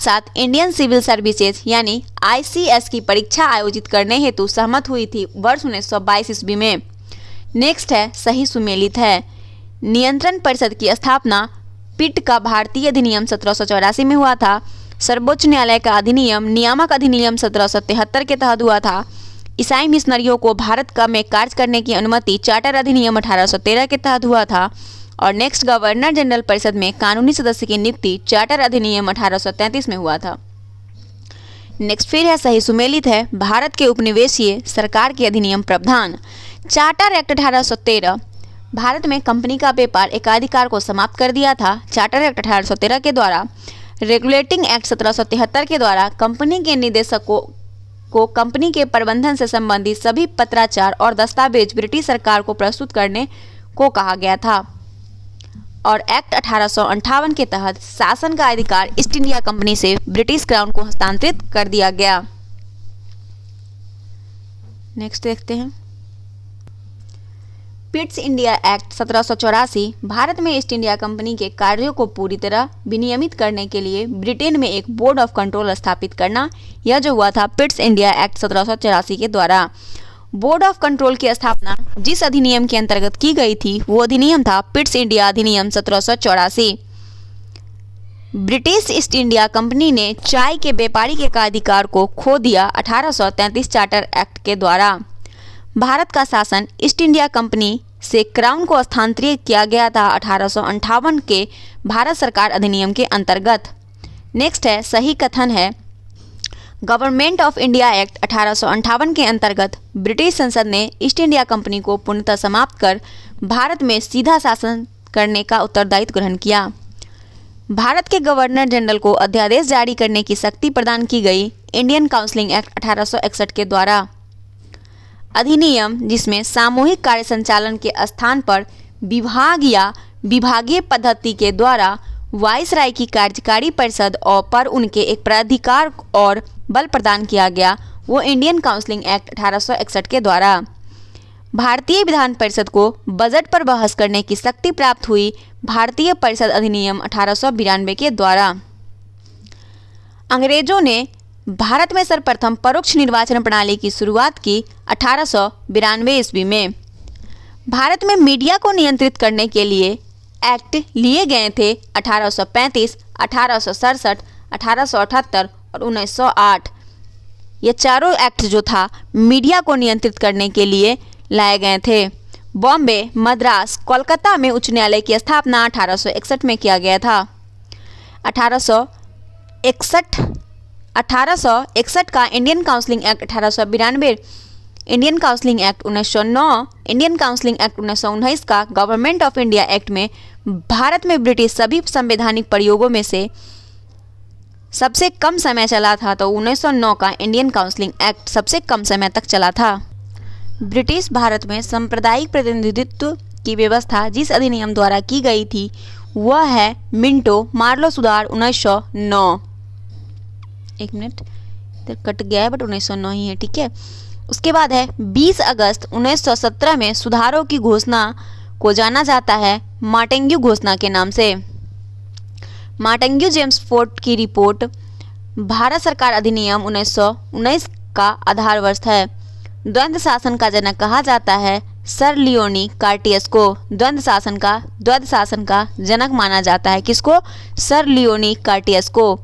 साथ इंडियन सिविल सर्विसेज यानी ICS की परीक्षा आयोजित करने हेतु सहमत हुई थी वर्ष 1922 ईस्वी में। नेक्स्ट है सही सुमेलित है। नियंत्रण परिषद की स्थापना पिट का भारतीय अधिनियम 1784 में हुआ था। सर्वोच्च न्यायालय का अधिनियम नियामक अधिनियम 1773 के तहत हुआ था। ईसाई मिशनरियों को भारत का में कार्य करने की अनुमति चार्टर अधिनियम 1813 के तहत हुआ था। और नेक्स्ट गवर्नर जनरल परिषद में कानूनी सदस्य की नियुक्ति चार्टर अधिनियम 1833 में हुआ था। नेक्स्ट फिर है सही सुमेलित है। भारत के उपनिवेशीय सरकार के अधिनियम प्रावधान। चार्टर एक्ट 1813 भारत में कंपनी का व्यापार एकाधिकार को समाप्त कर दिया था। चार्टर एक्ट 1813 के द्वारा रेगुलेटिंग एक्ट 1773 के द्वारा कंपनी के निदेशकों को कंपनी के प्रबंधन से संबंधित सभी पत्राचार और दस्तावेज ब्रिटिश सरकार को प्रस्तुत करने को कहा गया था। और एक्ट 1858 के तहत शासन का अधिकार ईस्ट इंडिया कंपनी से ब्रिटिश क्राउन को हस्तांतरित कर दिया गया। नेक्स्ट देखते हैं पिट्स इंडिया एक्ट 1784 भारत में ईस्ट इंडिया कंपनी के कार्यों को पूरी तरह विनियमित करने के लिए ब्रिटेन में एक बोर्ड ऑफ कंट्रोल स्थापित करना। यह जो हुआ था पिट्स इंडिया एक्ट 1784 के द्वारा। बोर्ड ऑफ कंट्रोल की स्थापना जिस अधिनियम के अंतर्गत की गई थी वो अधिनियम था पिट्स इंडिया अधिनियम 1784। ब्रिटिश ईस्ट इंडिया कंपनी ने चाय के व्यापारिक एकाधिकार को खो दिया 1833 चार्टर एक्ट के द्वारा। भारत का शासन ईस्ट इंडिया कंपनी से क्राउन को स्थानांतरित किया गया था 1858 के भारत सरकार अधिनियम के अंतर्गत। नेक्स्ट है सही कथन है। गवर्नमेंट ऑफ इंडिया एक्ट 1858 के अंतर्गत ब्रिटिश संसद ने ईस्ट इंडिया कंपनी को पूर्णतः समाप्त कर भारत में सीधा शासन करने का उत्तरदायित्व ग्रहण किया। भारत के गवर्नर जनरल को अध्यादेश जारी करने की शक्ति प्रदान की गई इंडियन काउंसिलिंग एक्ट 1861 के द्वारा। अधिनियम जिसमें सामूहिक कार्य संचालन के स्थान पर विभाग या विभागीय पद्धति के द्वारा वाइसराय की कार्यकारी परिषद और पर उनके एक प्राधिकार और बल प्रदान किया गया वो इंडियन काउंसिलिंग एक्ट 1861 के द्वारा। भारतीय विधान परिषद को बजट पर बहस करने की शक्ति प्राप्त हुई भारतीय परिषद अधिनियम 1892 के द्वारा। अंग्रेजों ने भारत में सर्वप्रथम परोक्ष निर्वाचन प्रणाली की शुरुआत की 1892 ईस्वी में। भारत में मीडिया को नियंत्रित करने के लिए एक्ट लिए गए थे 1835, 1867, 1878 और 1908। ये चारों एक्ट जो था मीडिया को नियंत्रित करने के लिए लाए गए थे। बॉम्बे, मद्रास, कोलकाता में उच्च न्यायालय की स्थापना 1861 में किया गया था। 1861 का Indian counselling act 1892, Indian counselling act 1909, Indian counselling act 1919 का गवर्नमेंट ऑफ इंडिया एक्ट में भारत में ब्रिटिश सभी संवैधानिक प्रयोगों में से सबसे कम समय चला था, तो 1909 का इंडियन काउंसलिंग एक्ट सबसे कम समय तक चला था। ब्रिटिश भारत में सांप्रदायिक प्रतिनिधित्व की व्यवस्था जिस अधिनियम द्वारा की गई थी वह है मिंटो मार्लो सुधार 1909। एक मिनट इधर कट गया है बट 1909 ही है, ठीक है। उसके बाद है 20 अगस्त 1917 में सुधारों की घोषणा को जाना जाता है मार्टेन्ग्यू घोषणा के नाम से। मार्टेन्ग्यू जेम्स फोर्ड की रिपोर्ट भारत सरकार अधिनियम 1919 का आधार वर्ष है। द्वंद्व शासन का जनक कहा जाता है सर लियोनी कार्टियस को। द्वंद्व शासन का जनक माना जाता है किसको? सर लियोनी कार्टियस को।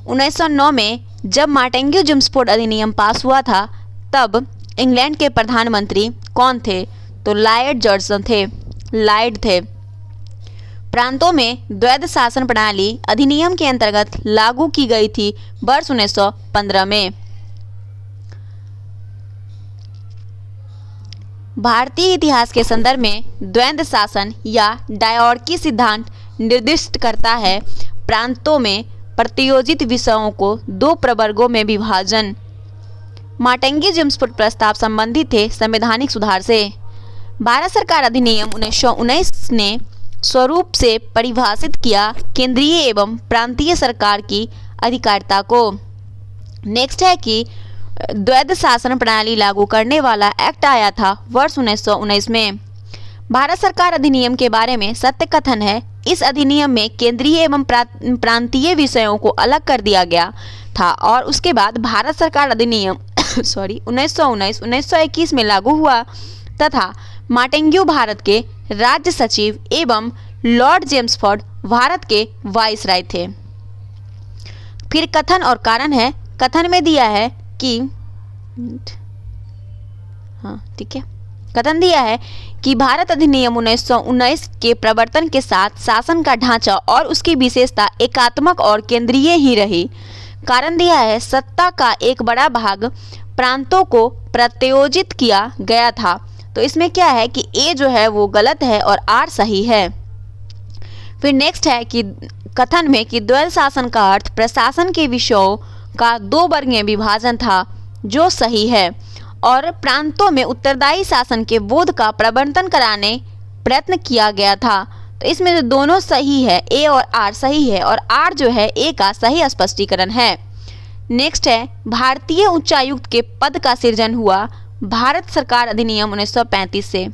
1909 में जब मार्टेन्ग्यू जेम्स फोर्ड अधिनियम पास हुआ था तब इंग्लैंड के प्रधानमंत्री कौन थे? तो लॉर्ड थे। प्रांतों में द्वैध शासन प्रणाली अधिनियम के अंतर्गत लागू की गई थी वर्ष 1915 में। भारतीय इतिहास के संदर्भ में द्वैध शासन या डायोर्की सिद्धांत निर्दिष्ट करता है प्रांतों में प्रतियोजित विषयों को दो प्रवर्गों में विभाजन। मार्टेन्ग्यू जेम्स फोर्ड प्रस्ताव संबंधित थे संवैधानिक सुधार से। भारत सरकार अधिनियम 1919 ने स्वरूप से परिभाषित किया केंद्रीय एवं प्रांतीय सरकार की अधिकारिता को। नेक्स्ट है कि द्वैध शासन प्रणाली लागू करने वाला एक्ट आया था वर्ष 1919 में। भारत सरकार अधिनियम के बारे में सत्य कथन है इस अधिनियम में केंद्रीय एवं प्रांतीय विषयों को अलग कर दिया गया था और उसके बाद भारत सरकार अधिनियम 1919 में लागू हुआ तथा मार्टेन्ग्यू भारत के राज्य सचिव एवं लॉर्ड जेम्स फोर्ड भारत के वाइसराय थे। फिर कथन और कारण है। कथन में दिया है कि ठीक है, कथन दिया है कि भारत अधिनियम 1919 के प्रवर्तन के साथ शासन का ढांचा और उसकी विशेषता एकात्मक और केंद्रीय ही रही। कारण दिया है सत्ता का एक बड़ा भाग प्रांतों को प्रत्योजित किया गया था। तो इसमें क्या है कि ए जो है वो गलत है और आर सही है। फिर नेक्स्ट है कि कथन में कि द्वैध शासन का अर्थ प्रशासन के विषयों का दो वर्ग में विभाजन था जो सही है और प्रांतों में उत्तरदायी शासन के बोध का प्रवर्तन कराने प्रयत्न किया गया था। तो इसमें जो दोनों सही है ए और आर सही है और आर जो है ए का सही स्पष्टीकरण है। नेक्स्ट है भारतीय उच्चायुक्त के पद का सृजन हुआ भारत सरकार अधिनियम 1935 से।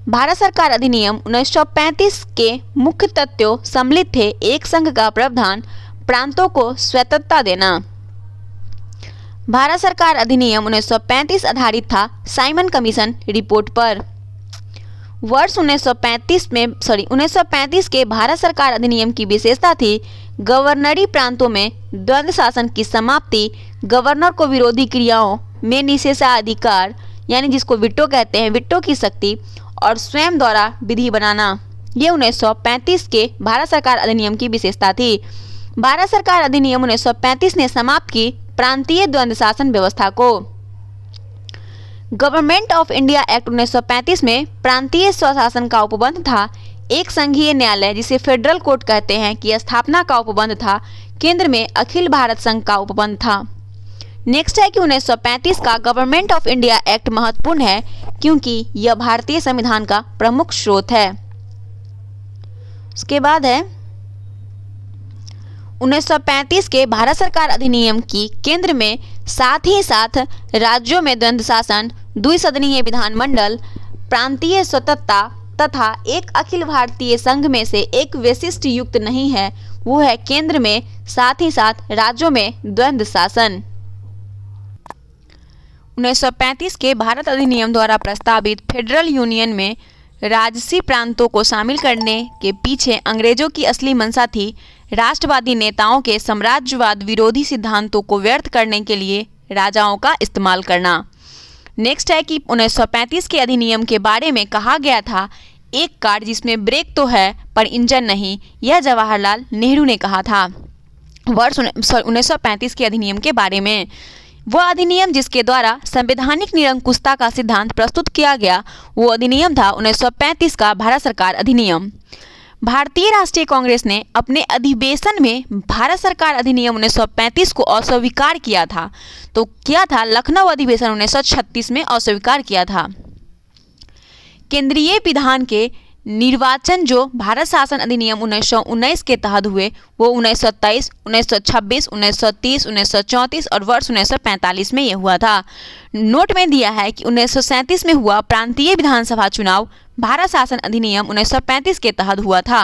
भारत सरकार अधिनियम 1935 के मुख्य तथ्यों सम्मिलित थे एक संघ का प्रावधान प्रांतों को स्वतंत्रता देना। भारत सरकार अधिनियम 1935 आधारित था साइमन कमीशन रिपोर्ट पर। वर्ष 1935 के भारत सरकार अधिनियम की विशेषता थी गवर्नरी प्रांतों में द्वंद्व शासन की समाप्ति, गवर्नर को विरोधी क्रियाओं में निषेधाधिकार यानी जिसको विटो कहते हैं, विटो की शक्ति और स्वयं द्वारा विधि बनाना। ये 1935 के भारत सरकार अधिनियम की विशेषता थी। भारत सरकार अधिनियम 1935 ने समाप्त की प्रांतीय द्वंद्व शासन व्यवस्था को। गवर्नमेंट ऑफ इंडिया एक्ट 1935 में प्रांतीय स्वशासन का उपबंध था। एक संघीय न्यायालय जिसे फेडरल कोर्ट कहते हैं की स्थापना का उपबंध था। केंद्र में अखिल भारत संघ का उपबंध था। नेक्स्ट है कि 1935 का गवर्नमेंट ऑफ इंडिया एक्ट महत्वपूर्ण है क्योंकि यह भारतीय संविधान का प्रमुख स्रोत है। उसके बाद है 1935 के भारत सरकार अधिनियम की केंद्र में साथ ही साथ राज्यों में द्वंद्व शासन, द्विसदनीय विधानमंडल, प्रांतीय स्वतंत्रता तथा एक अखिल भारतीय संघ में से एक विशिष्ट युक्त नहीं है, वो है केंद्र में साथ ही साथ राज्यों में द्वंद्व शासन। 1935 के भारत अधिनियम द्वारा प्रस्तावित फेडरल यूनियन में राजसी प्रांतों को शामिल करने के पीछे अंग्रेजों की असली मंशा थी राष्ट्रवादी नेताओं के साम्राज्यवाद विरोधी सिद्धांतों को व्यर्थ करने के लिए राजाओं का इस्तेमाल करना। नेक्स्ट है कि 1935 के अधिनियम के बारे में कहा गया था एक कार जिसमें ब्रेक तो है पर इंजन नहीं, यह जवाहरलाल नेहरू ने कहा था। वर्ष 1935 के अधिनियम के बारे में। वह अधिनियम जिसके द्वारा संवैधानिक निरंकुशता का सिद्धांत प्रस्तुत किया गया, वो अधिनियम था 1935 का भारत सरकार अधिनियम। भारतीय राष्ट्रीय कांग्रेस ने अपने अधिवेशन में भारत सरकार अधिनियम 1935 को अस्वीकार किया था। तो क्या था? लखनऊ अधिवेशन 1936 में अस्वीकार किया था। केंद्रीय विधान के निर्वाचन जो भारत शासन अधिनियम 1919 के तहत हुए, वो 1923, 1926, 1930, 1934 और वर्ष 1945 में यह हुआ था। नोट में दिया है कि 1937 में हुआ प्रांतीय विधानसभा चुनाव भारत शासन अधिनियम 1935 के तहत हुआ था।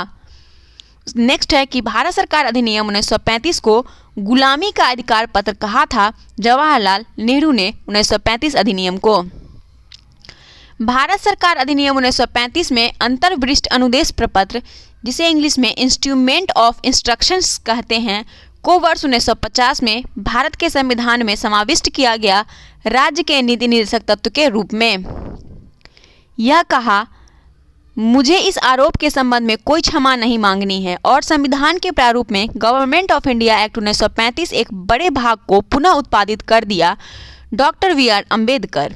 नेक्स्ट है कि भारत सरकार अधिनियम 1935 को गुलामी का अधिकार पत्र कहा था जवाहरलाल नेहरू ने 1935 अधिनियम को। भारत सरकार अधिनियम 1935 में अंतर्वरिष्ठ अनुदेश प्रपत्र, जिसे इंग्लिश में इंस्ट्रूमेंट ऑफ इंस्ट्रक्शंस कहते हैं, को वर्ष 1950 में भारत के संविधान में समाविष्ट किया गया राज्य के नीति निर्देशक तत्व के रूप में। यह कहा, मुझे इस आरोप के संबंध में कोई क्षमा नहीं मांगनी है और संविधान के प्रारूप में गवर्नमेंट ऑफ इंडिया एक्ट 1935 एक बड़े भाग को पुनः उत्पादित कर दिया। Doctor V R. अम्बेडकर।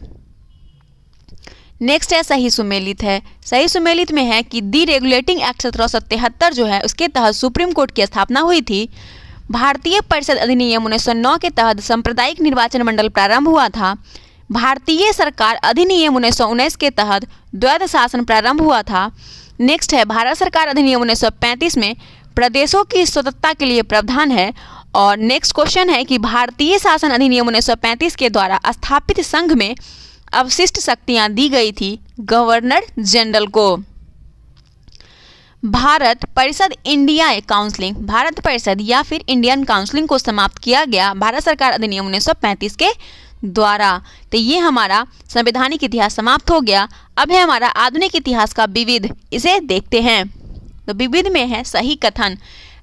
नेक्स्ट है सही सुमेलित है। सही सुमेलित में है कि दी रेगुलेटिंग एक्ट 1773 जो है, उसके तहत सुप्रीम कोर्ट की स्थापना हुई थी। भारतीय परिषद अधिनियम 1909 के तहत सांप्रदायिक निर्वाचन मंडल प्रारंभ हुआ था। भारतीय सरकार अधिनियम 1919 के तहत द्वैध शासन प्रारंभ हुआ था। नेक्स्ट है भारत सरकार अधिनियम 1935 में प्रदेशों की स्वतंत्रता के लिए प्रावधान है। और नेक्स्ट क्वेश्चन है कि भारतीय शासन अधिनियम 1935 के द्वारा स्थापित संघ में अवशिष्ट शक्तियां दी गई थी गवर्नर जनरल को। भारत परिषद इंडिया काउंसिलिंग, भारत परिषद या फिर इंडियन काउंसिलिंग को समाप्त किया गया भारत सरकार अधिनियम 1935 के द्वारा। तो ये हमारा संवैधानिक इतिहास समाप्त हो गया। अब है हमारा आधुनिक इतिहास का विविध, इसे देखते हैं। तो विविध में है सही कथन।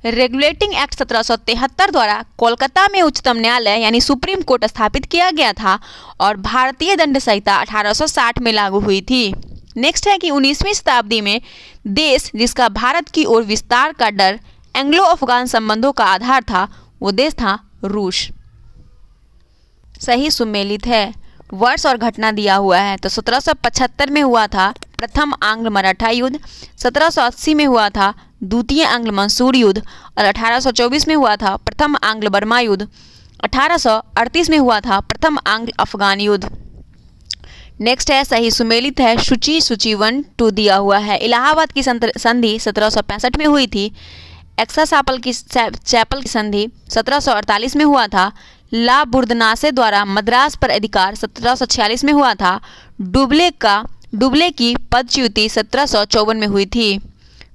रेगुलेटिंग एक्ट 1773 द्वारा कोलकाता में उच्चतम न्यायालय यानी सुप्रीम कोर्ट स्थापित किया गया था और भारतीय दंड संहिता 1860 में लागू हुई थी। नेक्स्ट है कि 19वीं शताब्दी में देश जिसका भारत की ओर विस्तार का डर एंग्लो अफगान संबंधों का आधार था, वो देश था रूस। सही सुमेलित है। वर्ष और घटना दिया हुआ है। तो 1775 में हुआ था प्रथम आंग्ल मराठा युद्ध, 1780 में हुआ था द्वितीय आंग्ल मंसूर युद्ध और 1824 में हुआ था प्रथम आंग्ल बर्मा युद्ध। 1838 में हुआ था प्रथम आंग्ल अफगान युद्ध। नेक्स्ट है सही सुमेलित है। सूची 1 2 दिया हुआ है। इलाहाबाद की संधि 1765 में हुई थी। एक्सासापल की चैपल की संधि 1748 में हुआ था। ला बुर्दनासे द्वारा मद्रास पर अधिकार 1746 में हुआ था। डुबले की पदच्युति 1754 में हुई थी।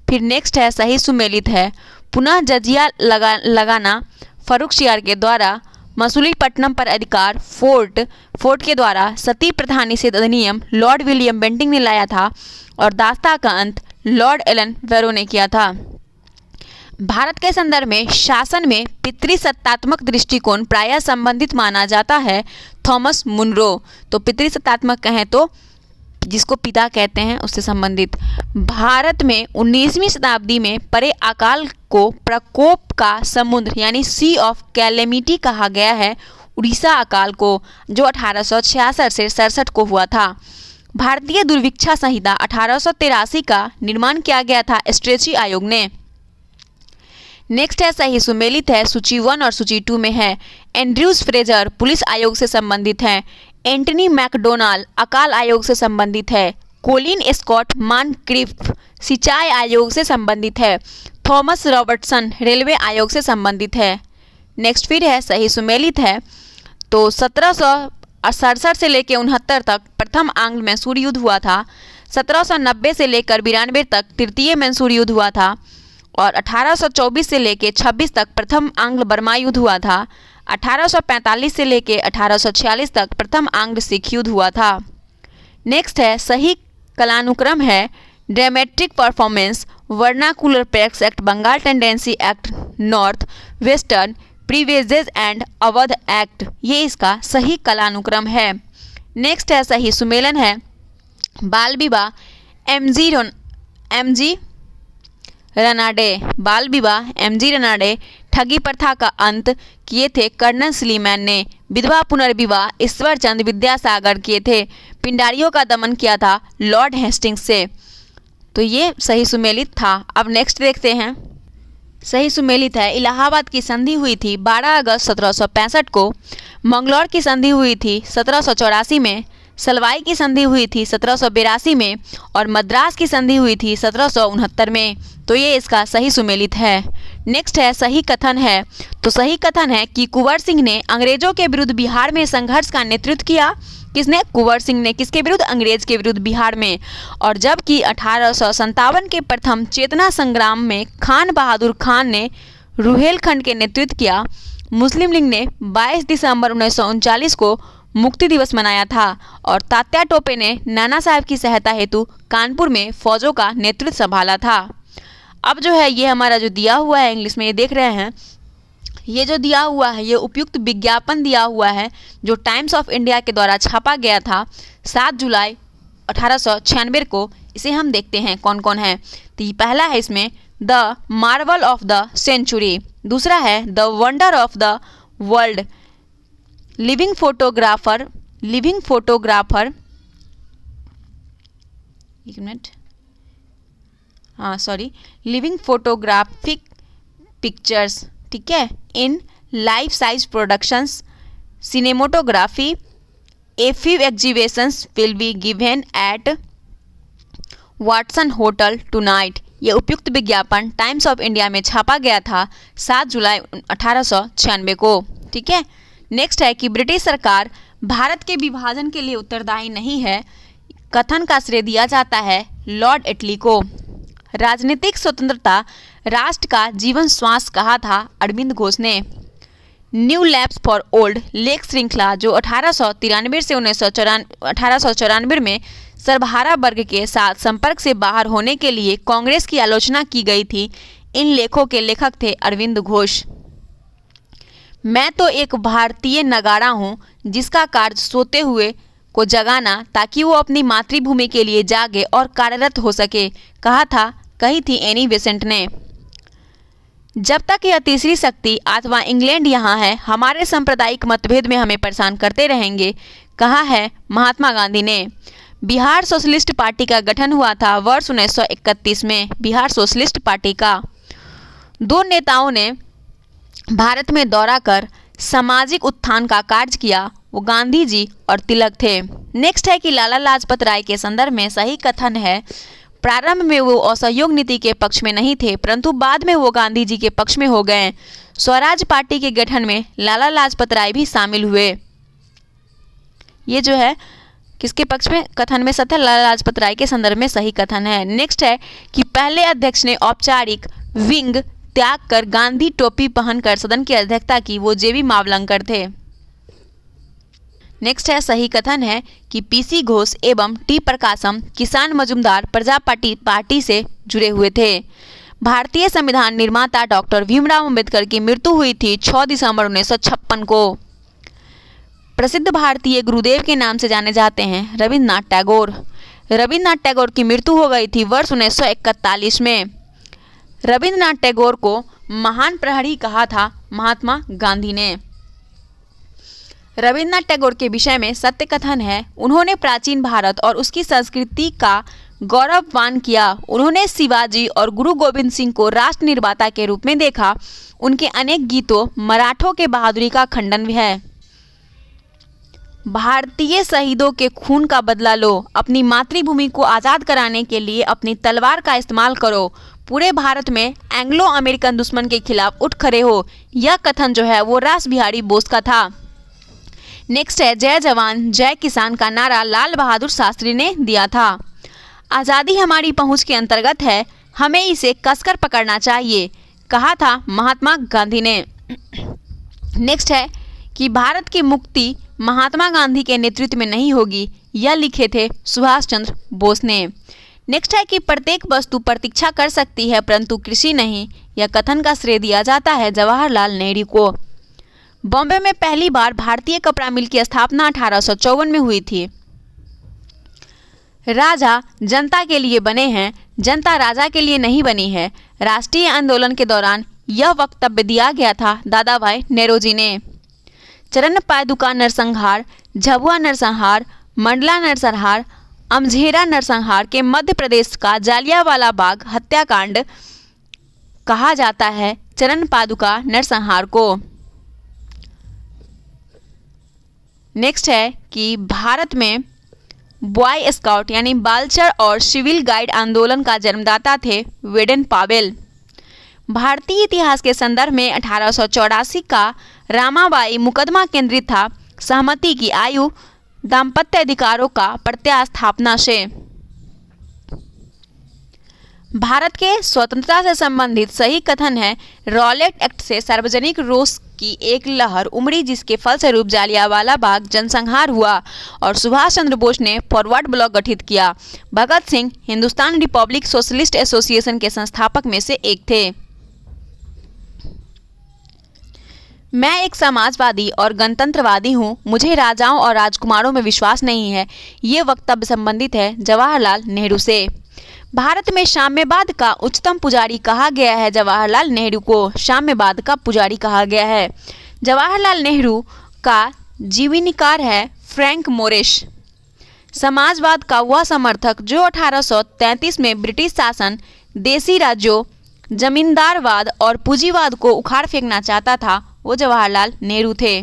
फिर नेक्स्ट है सही सुमेलित है। पुनः जजिया लगाना फर्रुखसियार के द्वारा मसूलीपट्टनम पर अधिकार फोर्ट के द्वारा सती प्रथा निषेध अधिनियम लॉर्ड विलियम बेंटिंक ने लाया था और दास्ता का अंत लॉर्ड एलन वेरो ने किया था। भारत के संदर्भ में शासन में पितृसत्तात्मक दृष्टिकोण प्रायः संबंधित माना जाता है। Thomas Munro. तो पितृसत्तात्मक कहें तो जिसको पिता कहते हैं उससे संबंधित। भारत में 19वीं शताब्दी में परे अकाल को प्रकोप का समुद्र यानी सी ऑफ कैलेमिटी कहा गया है। उड़ीसा अकाल को, जो 1866 से 67 को हुआ था। भारतीय दुर्भिक्षा संहिता 1883 का निर्माण किया गया था स्ट्रेची आयोग ने। नेक्स्ट है सही सुमेलित है। सूची 1 और सूची 2 में है। एंड्रयूज फ्रेजर पुलिस आयोग से संबंधित है। एंटनी मैकडोनाल्ड अकाल आयोग से संबंधित है। कोलिन स्कॉट मानक्रिफ सिंचाई आयोग से संबंधित है। थॉमस रॉबर्टसन रेलवे आयोग से संबंधित है। नेक्स्ट फिर है सही सुमेलित है। तो 1767 से लेकर 69 तक प्रथम आंग्ल मैसूर युद्ध हुआ था। 1790 से लेकर 92 तक तृतीय मैसूर युद्ध हुआ था और 1824 से लेकर 26 तक प्रथम आंग्ल बर्मा युद्ध हुआ था। 1845 से लेकर 1846 तक प्रथम आंग्ल सिख युद्ध हुआ था। नेक्स्ट है सही कलानुक्रम है। Dramatic performance, vernacular press act, Bengal tenancy act, north western privileges and Awadh act, ये इसका सही कलानुक्रम है। नेक्स्ट है सही सुमेलन है। बाल विवाह एमजी रनाडे, बाल विवाह एमजी रनाडे ठगी प्रथा का अंत किए थे कर्नल सलीमैन ने, विधवा पुनर्विवाह ईश्वर चंद विद्यासागर किए थे, पिंडारियों का दमन किया था लॉर्ड हेस्टिंग्स से। तो ये सही सुमेलित था। अब नेक्स्ट देखते हैं। सही सुमेलित है, इलाहाबाद की संधि हुई थी 12 अगस्त 1765 को, मंगलौर की संधि हुई थी 1784 में, सलवाई की संधि हुई थी 1782 में और मद्रास की संधि हुई थी 1769 में। तो ये इसका सही सुमेलित है। नेक्स्ट है सही कथन है। तो सही कथन है कि कुंवर सिंह ने अंग्रेजों के विरुद्ध बिहार में संघर्ष का नेतृत्व किया। किसने? कुंवर सिंह ने। किसके विरुद्ध? अंग्रेज के विरुद्ध बिहार में। और जबकि 1857 के प्रथम चेतना संग्राम में खान बहादुर खान ने रुहेलखंड के नेतृत्व किया। मुस्लिम लीग ने 22 दिसंबर 1939 को मुक्ति दिवस मनाया था और तात्या टोपे ने नाना साहब की सहायता हेतु कानपुर में फौजों का नेतृत्व संभाला था। अब जो है ये हमारा जो दिया हुआ है इंग्लिश में, ये देख रहे हैं, ये जो दिया हुआ है ये उपयुक्त विज्ञापन दिया हुआ है जो टाइम्स ऑफ इंडिया के द्वारा छापा गया था 7 जुलाई 1896 को। इसे हम देखते हैं कौन कौन है। तो ये पहला है इसमें the marvel of the century, दूसरा है the wonder of the world, living photographer, एक मिनट, लिविंग फोटोग्राफिक पिक्चर्स, ठीक है, in life size productions, cinematography, a few exhibitions will be given at Watson Hotel tonight. ये उपयुक्त विज्ञापन times of India में छापा गया था 7 जुलाई 1896 को, ठीक है। नेक्स्ट है कि ब्रिटिश सरकार भारत के विभाजन के लिए उत्तरदायी नहीं है। कथन का श्रेय दिया जाता है लॉर्ड एटली को। राजनीतिक स्वतंत्रता राष्ट्र का जीवन श्वास कहा था अरविंद घोष ने। New labs for old lake श्रृंखला जो 1893 से 1894 में सर्वहारा वर्ग के साथ संपर्क से बाहर होने के लिए कांग्रेस की आलोचना की गई थी। इन लेखों के लेखक थे अरविंद घोष। मैं तो एक भारतीय नगाड़ा हूँ जिसका कार्य सोते हुए को जगाना ताकि वो अपनी मातृभूमि के लिए जागे और कार्यरत हो सके, कही थी एनी बेसेंट ने। जब तक यह तीसरी शक्ति अथवा इंग्लैंड यहाँ है, हमारे सांप्रदायिक मतभेद में हमें परेशान करते रहेंगे, कहा है महात्मा गांधी ने। बिहार सोशलिस्ट पार्टी का गठन हुआ था वर्ष 1931 में। बिहार सोशलिस्ट पार्टी का 2 नेताओं ने भारत में दौरा कर सामाजिक उत्थान का कार्य किया, वो गांधी जी और तिलक थे। नेक्स्ट है कि लाला लाजपत राय के संदर्भ में सही कथन है। प्रारंभ में वो असहयोग नीति के पक्ष में नहीं थे, परंतु बाद में वो गांधी जी के पक्ष में हो गए। स्वराज पार्टी के गठन में लाला लाजपत राय भी शामिल हुए। ये जो है किसके पक्ष में कथन में सत्य? लाला लाजपत राय के संदर्भ में सही कथन है। नेक्स्ट है कि पहले अध्यक्ष ने औपचारिक विंग त्याग कर गांधी टोपी पहनकर सदन की अध्यक्षता की, वो जेबी मावलंकर थे। नेक्स्ट है सही कथन है कि पीसी घोष एवं टी प्रकाशम किसान मजूमदार प्रजा पार्टी से जुड़े हुए थे। भारतीय संविधान निर्माता डॉक्टर भीमराव अंबेडकर की मृत्यु हुई थी 6 दिसंबर 1956 को। प्रसिद्ध भारतीय गुरुदेव के नाम से जाने जाते हैं रविन्द्रनाथ टैगोर। रविन्द्रनाथ टैगोर की मृत्यु हो गई थी वर्ष 1941 में। रविन्द्रनाथ टैगोर को महान प्रहरी कहा था महात्मा गांधी ने। रविन्द्रनाथ टैगोर के विषय में सत्य कथन है, उन्होंने प्राचीन भारत और उसकी संस्कृति का गौरववान किया। उन्होंने शिवाजी और गुरु गोविंद सिंह को राष्ट्र निर्माता के रूप में देखा। उनके अनेक गीतों मराठों के बहादुरी का खंडन भी है। भारतीय शहीदों के खून का बदला लो, अपनी मातृभूमि को आज़ाद कराने के लिए अपनी तलवार का इस्तेमाल करो, पूरे भारत में एंग्लो अमेरिकन दुश्मन के खिलाफ उठ खड़े हो। यह कथन जो है वो रास बिहारी बोस का था। नेक्स्ट है जय जवान जय किसान का नारा लाल बहादुर शास्त्री ने दिया था। आज़ादी हमारी पहुंच के अंतर्गत है, हमें इसे कसकर पकड़ना चाहिए, कहा था महात्मा गांधी ने। नेक्स्ट है कि भारत की मुक्ति महात्मा गांधी के नेतृत्व में नहीं होगी, यह लिखे थे सुभाष चंद्र बोस ने। नेक्स्ट है कि प्रत्येक वस्तु प्रतीक्षा कर सकती है परंतु कृषि नहीं, यह कथन का श्रेय दिया जाता है जवाहरलाल नेहरू को। बॉम्बे में पहली बार भारतीय कपड़ा मिल की स्थापना 1854 में हुई थी। राजा जनता के लिए बने हैं, जनता राजा के लिए नहीं बनी है। राष्ट्रीय आंदोलन के दौरान यह वक्तव्य दिया गया था दादा भाई नेरोजी ने। चरण पादुका नरसंहार, झबुआ नरसंहार, मंडला नरसंहार, अमझेरा नरसंहार के मध्य प्रदेश का जालियांवाला बाग हत्याकांड कहा जाता है चरण पादुका नरसंहार को। नेक्स्ट है कि भारत में बॉय स्काउट यानी बालचर और सिविल गाइड आंदोलन का जन्मदाता थे वेडन पावेल। भारतीय इतिहास के संदर्भ में 1884 का रामाबाई मुकदमा केंद्रित था सहमति की आयु, दाम्पत्य अधिकारों का प्रत्यास्थापना से। भारत के स्वतंत्रता से संबंधित सही कथन है रॉलेट एक्ट से सार्वजनिक रोष की एक लहर उमड़ी जिसके फलस्वरूप जालियांवाला बाग जनसंहार हुआ और सुभाष चंद्र बोस ने फॉरवर्ड ब्लॉक गठित किया। Bhagat Singh Hindustan Republic Socialist Association के संस्थापक में से एक थे। मैं एक समाजवादी और गणतंत्रवादी हूँ, मुझे राजाओं और राजकुमारों में विश्वास नहीं है। ये वक्तव्य संबंधित है जवाहरलाल नेहरू से। भारत में साम्यवाद का उच्चतम पुजारी कहा गया है जवाहरलाल नेहरू को। साम्यवाद का पुजारी कहा गया है। जवाहरलाल नेहरू का जीवनीकार है फ्रैंक मोरिस। समाजवाद का वह समर्थक जो 1833 में ब्रिटिश शासन, देसी राज्यों, जमींदारवाद और पूंजीवाद को उखाड़ फेंकना चाहता था, वो जवाहरलाल नेहरू थे।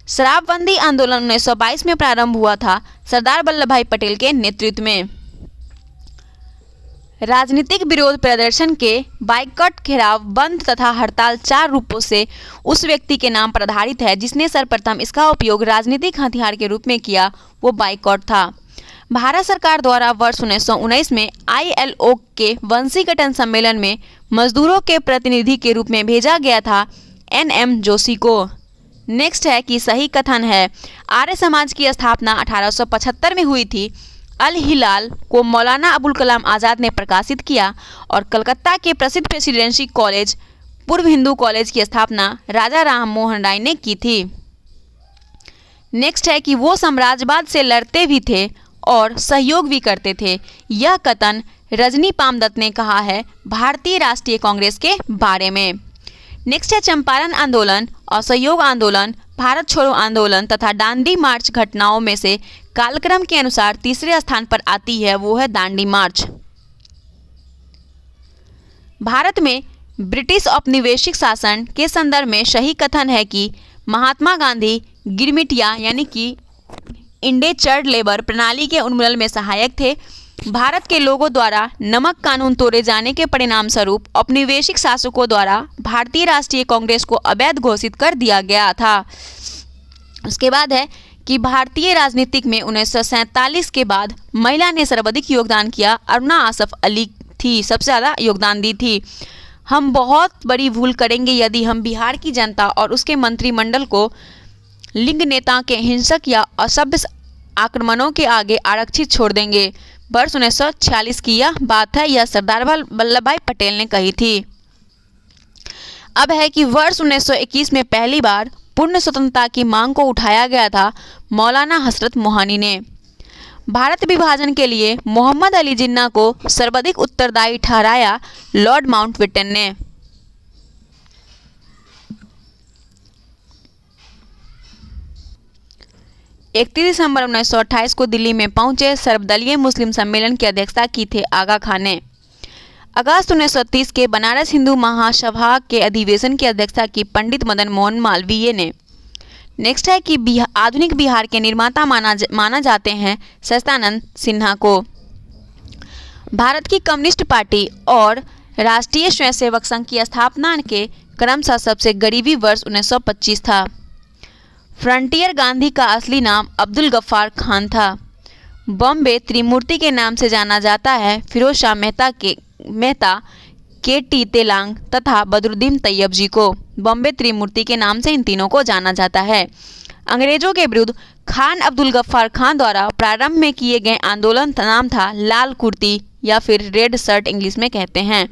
शराबबंदी आंदोलन 1922 में प्रारंभ हुआ था सरदार वल्लभ भाई पटेल के नेतृत्व में। राजनीतिक विरोध प्रदर्शन के बाइकॉट, घेराव, बंद तथा हड़ताल 4 रूपों से उस व्यक्ति के नाम पर आधारित है जिसने सर्वप्रथम इसका उपयोग राजनीतिक हथियार के रूप में किया, वो बाइकॉट था। भारत सरकार द्वारा वर्ष 1919 में ILO के वंशीगठन सम्मेलन में मजदूरों के प्रतिनिधि के रूप में भेजा गया था NM जोशी को। नेक्स्ट है कि सही कथन है आर्य समाज की स्थापना 1875 में हुई थी। अल हिलाल को मौलाना अबुल कलाम आज़ाद ने प्रकाशित किया और कलकत्ता के प्रसिद्ध प्रेसिडेंसी कॉलेज, पूर्व हिंदू कॉलेज की स्थापना राजा राम मोहन राय ने की थी। नेक्स्ट है कि वो साम्राज्यवाद से लड़ते भी थे और सहयोग भी करते थे। यह कथन रजनी पामदत्त ने कहा है भारतीय राष्ट्रीय कांग्रेस के बारे में। नेक्स्ट है चंपारण आंदोलन, असहयोग आंदोलन, भारत छोड़ो आंदोलन तथा दांडी मार्च घटनाओं में से कालक्रम के अनुसार तीसरे स्थान पर आती है, वो है दांडी मार्च। भारत में ब्रिटिश औपनिवेशिक शासन के संदर्भ में सही कथन है कि महात्मा गांधी गिरमिटिया यानी कि इंडेचर्ड लेबर प्रणाली के उन्मूलन में सहायक थे। भारत के लोगों द्वारा नमक कानून तोड़े जाने के परिणाम स्वरूप औपनिवेशिक शासकों द्वारा भारतीय राष्ट्रीय कांग्रेस को अवैध घोषित कर दिया गया था। उसके बाद है कि भारतीय राजनीतिक में 1947 के बाद महिला ने सर्वाधिक योगदान किया। अरुणा आसफ अली थी, सबसे ज़्यादा योगदान दी थी। हम बहुत बड़ी भूल करेंगे यदि हम बिहार की जनता और उसके मंत्रिमंडल को लिंग नेता के हिंसक या असभ्य आक्रमणों के आगे आरक्षित छोड़ देंगे। वर्ष 1946 की यह बात है, यह सरदार वल्लभ भाई पटेल ने कही थी। अब है कि वर्ष 1921 में पहली बार पूर्ण स्वतंत्रता की मांग को उठाया गया था मौलाना हसरत मोहानी ने। भारत विभाजन के लिए मोहम्मद अली जिन्ना को सर्वाधिक उत्तरदायी ठहराया लॉर्ड माउंटबेटन ने। 31 दिसंबर 1928 को दिल्ली में पहुंचे सर्वदलीय मुस्लिम सम्मेलन की अध्यक्षता की थे आगा खान ने। अगस्त 1930 के बनारस हिंदू महासभा के अधिवेशन की अध्यक्षता की पंडित मदन मोहन मालवीय ने। नेक्स्ट है कि आधुनिक बिहार के निर्माता माना जाते हैं सच्चिदानंद सिन्हा को। भारत की कम्युनिस्ट पार्टी और राष्ट्रीय स्वयंसेवक संघ की स्थापना के क्रमशः सबसे गरीबी वर्ष 1925 था। फ्रंटियर गांधी का असली नाम अब्दुल गफ्फार खान था। बॉम्बे त्रिमूर्ति के नाम से जाना जाता है फिरोज शाह मेहता, के.टी. तेलांग तथा बदरुद्दीन तैयब जी को। बॉम्बे त्रिमूर्ति के नाम से इन तीनों को जाना जाता है। अंग्रेजों के विरुद्ध खान अब्दुल गफ्फार खान द्वारा प्रारंभ में किए गए आंदोलन का नाम था लाल कुर्ती या फिर रेड शर्ट इंग्लिश में कहते हैं।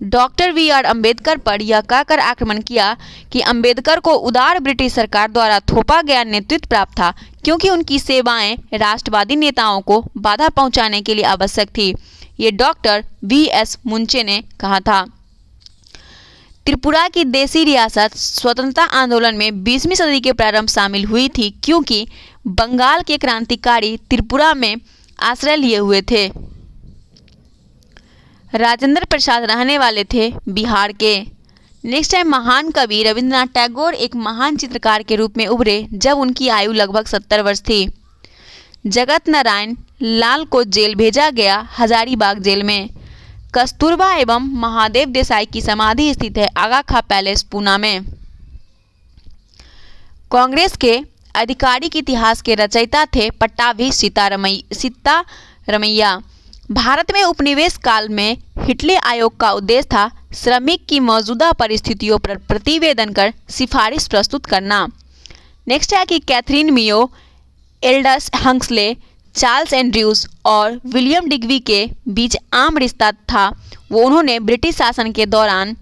Doctor B R. अम्बेडकर पर यह कहकर आक्रमण किया कि अम्बेडकर को उदार ब्रिटिश सरकार द्वारा थोपा गया नेतृत्व प्राप्त था क्योंकि उनकी सेवाएं राष्ट्रवादी नेताओं को बाधा पहुंचाने के लिए आवश्यक थी। ये डॉक्टर V.S. मुंचे ने कहा था। त्रिपुरा की देशी रियासत स्वतंत्रता आंदोलन में 20वीं सदी के प्रारंभ शामिल हुई थी, क्योंकि बंगाल के क्रांतिकारी त्रिपुरा में आश्रय लिए हुए थे। राजेंद्र प्रसाद रहने वाले थे बिहार के। नेक्स्ट है, महान कवि रविंद्रनाथ टैगोर एक महान चित्रकार के रूप में उभरे जब उनकी आयु लगभग 70 वर्ष थी। जगत नारायण लाल को जेल भेजा गया, हजारीबाग जेल में। कस्तूरबा एवं महादेव देसाई की समाधि स्थित है आगा खां पैलेस, पूना में। कांग्रेस के आधिकारिक इतिहास के रचयिता थे पट्टाभी सीतारमैया। भारत में उपनिवेश काल में हिटले आयोग का उद्देश्य था श्रमिक की मौजूदा परिस्थितियों पर प्रतिवेदन कर सिफारिश प्रस्तुत करना। नेक्स्ट है कि Katherine Mayo, Aldous Huxley, Charles Andrews और विलियम डिग्वी के बीच आम रिश्ता था। वो उन्होंने ब्रिटिश शासन के दौरान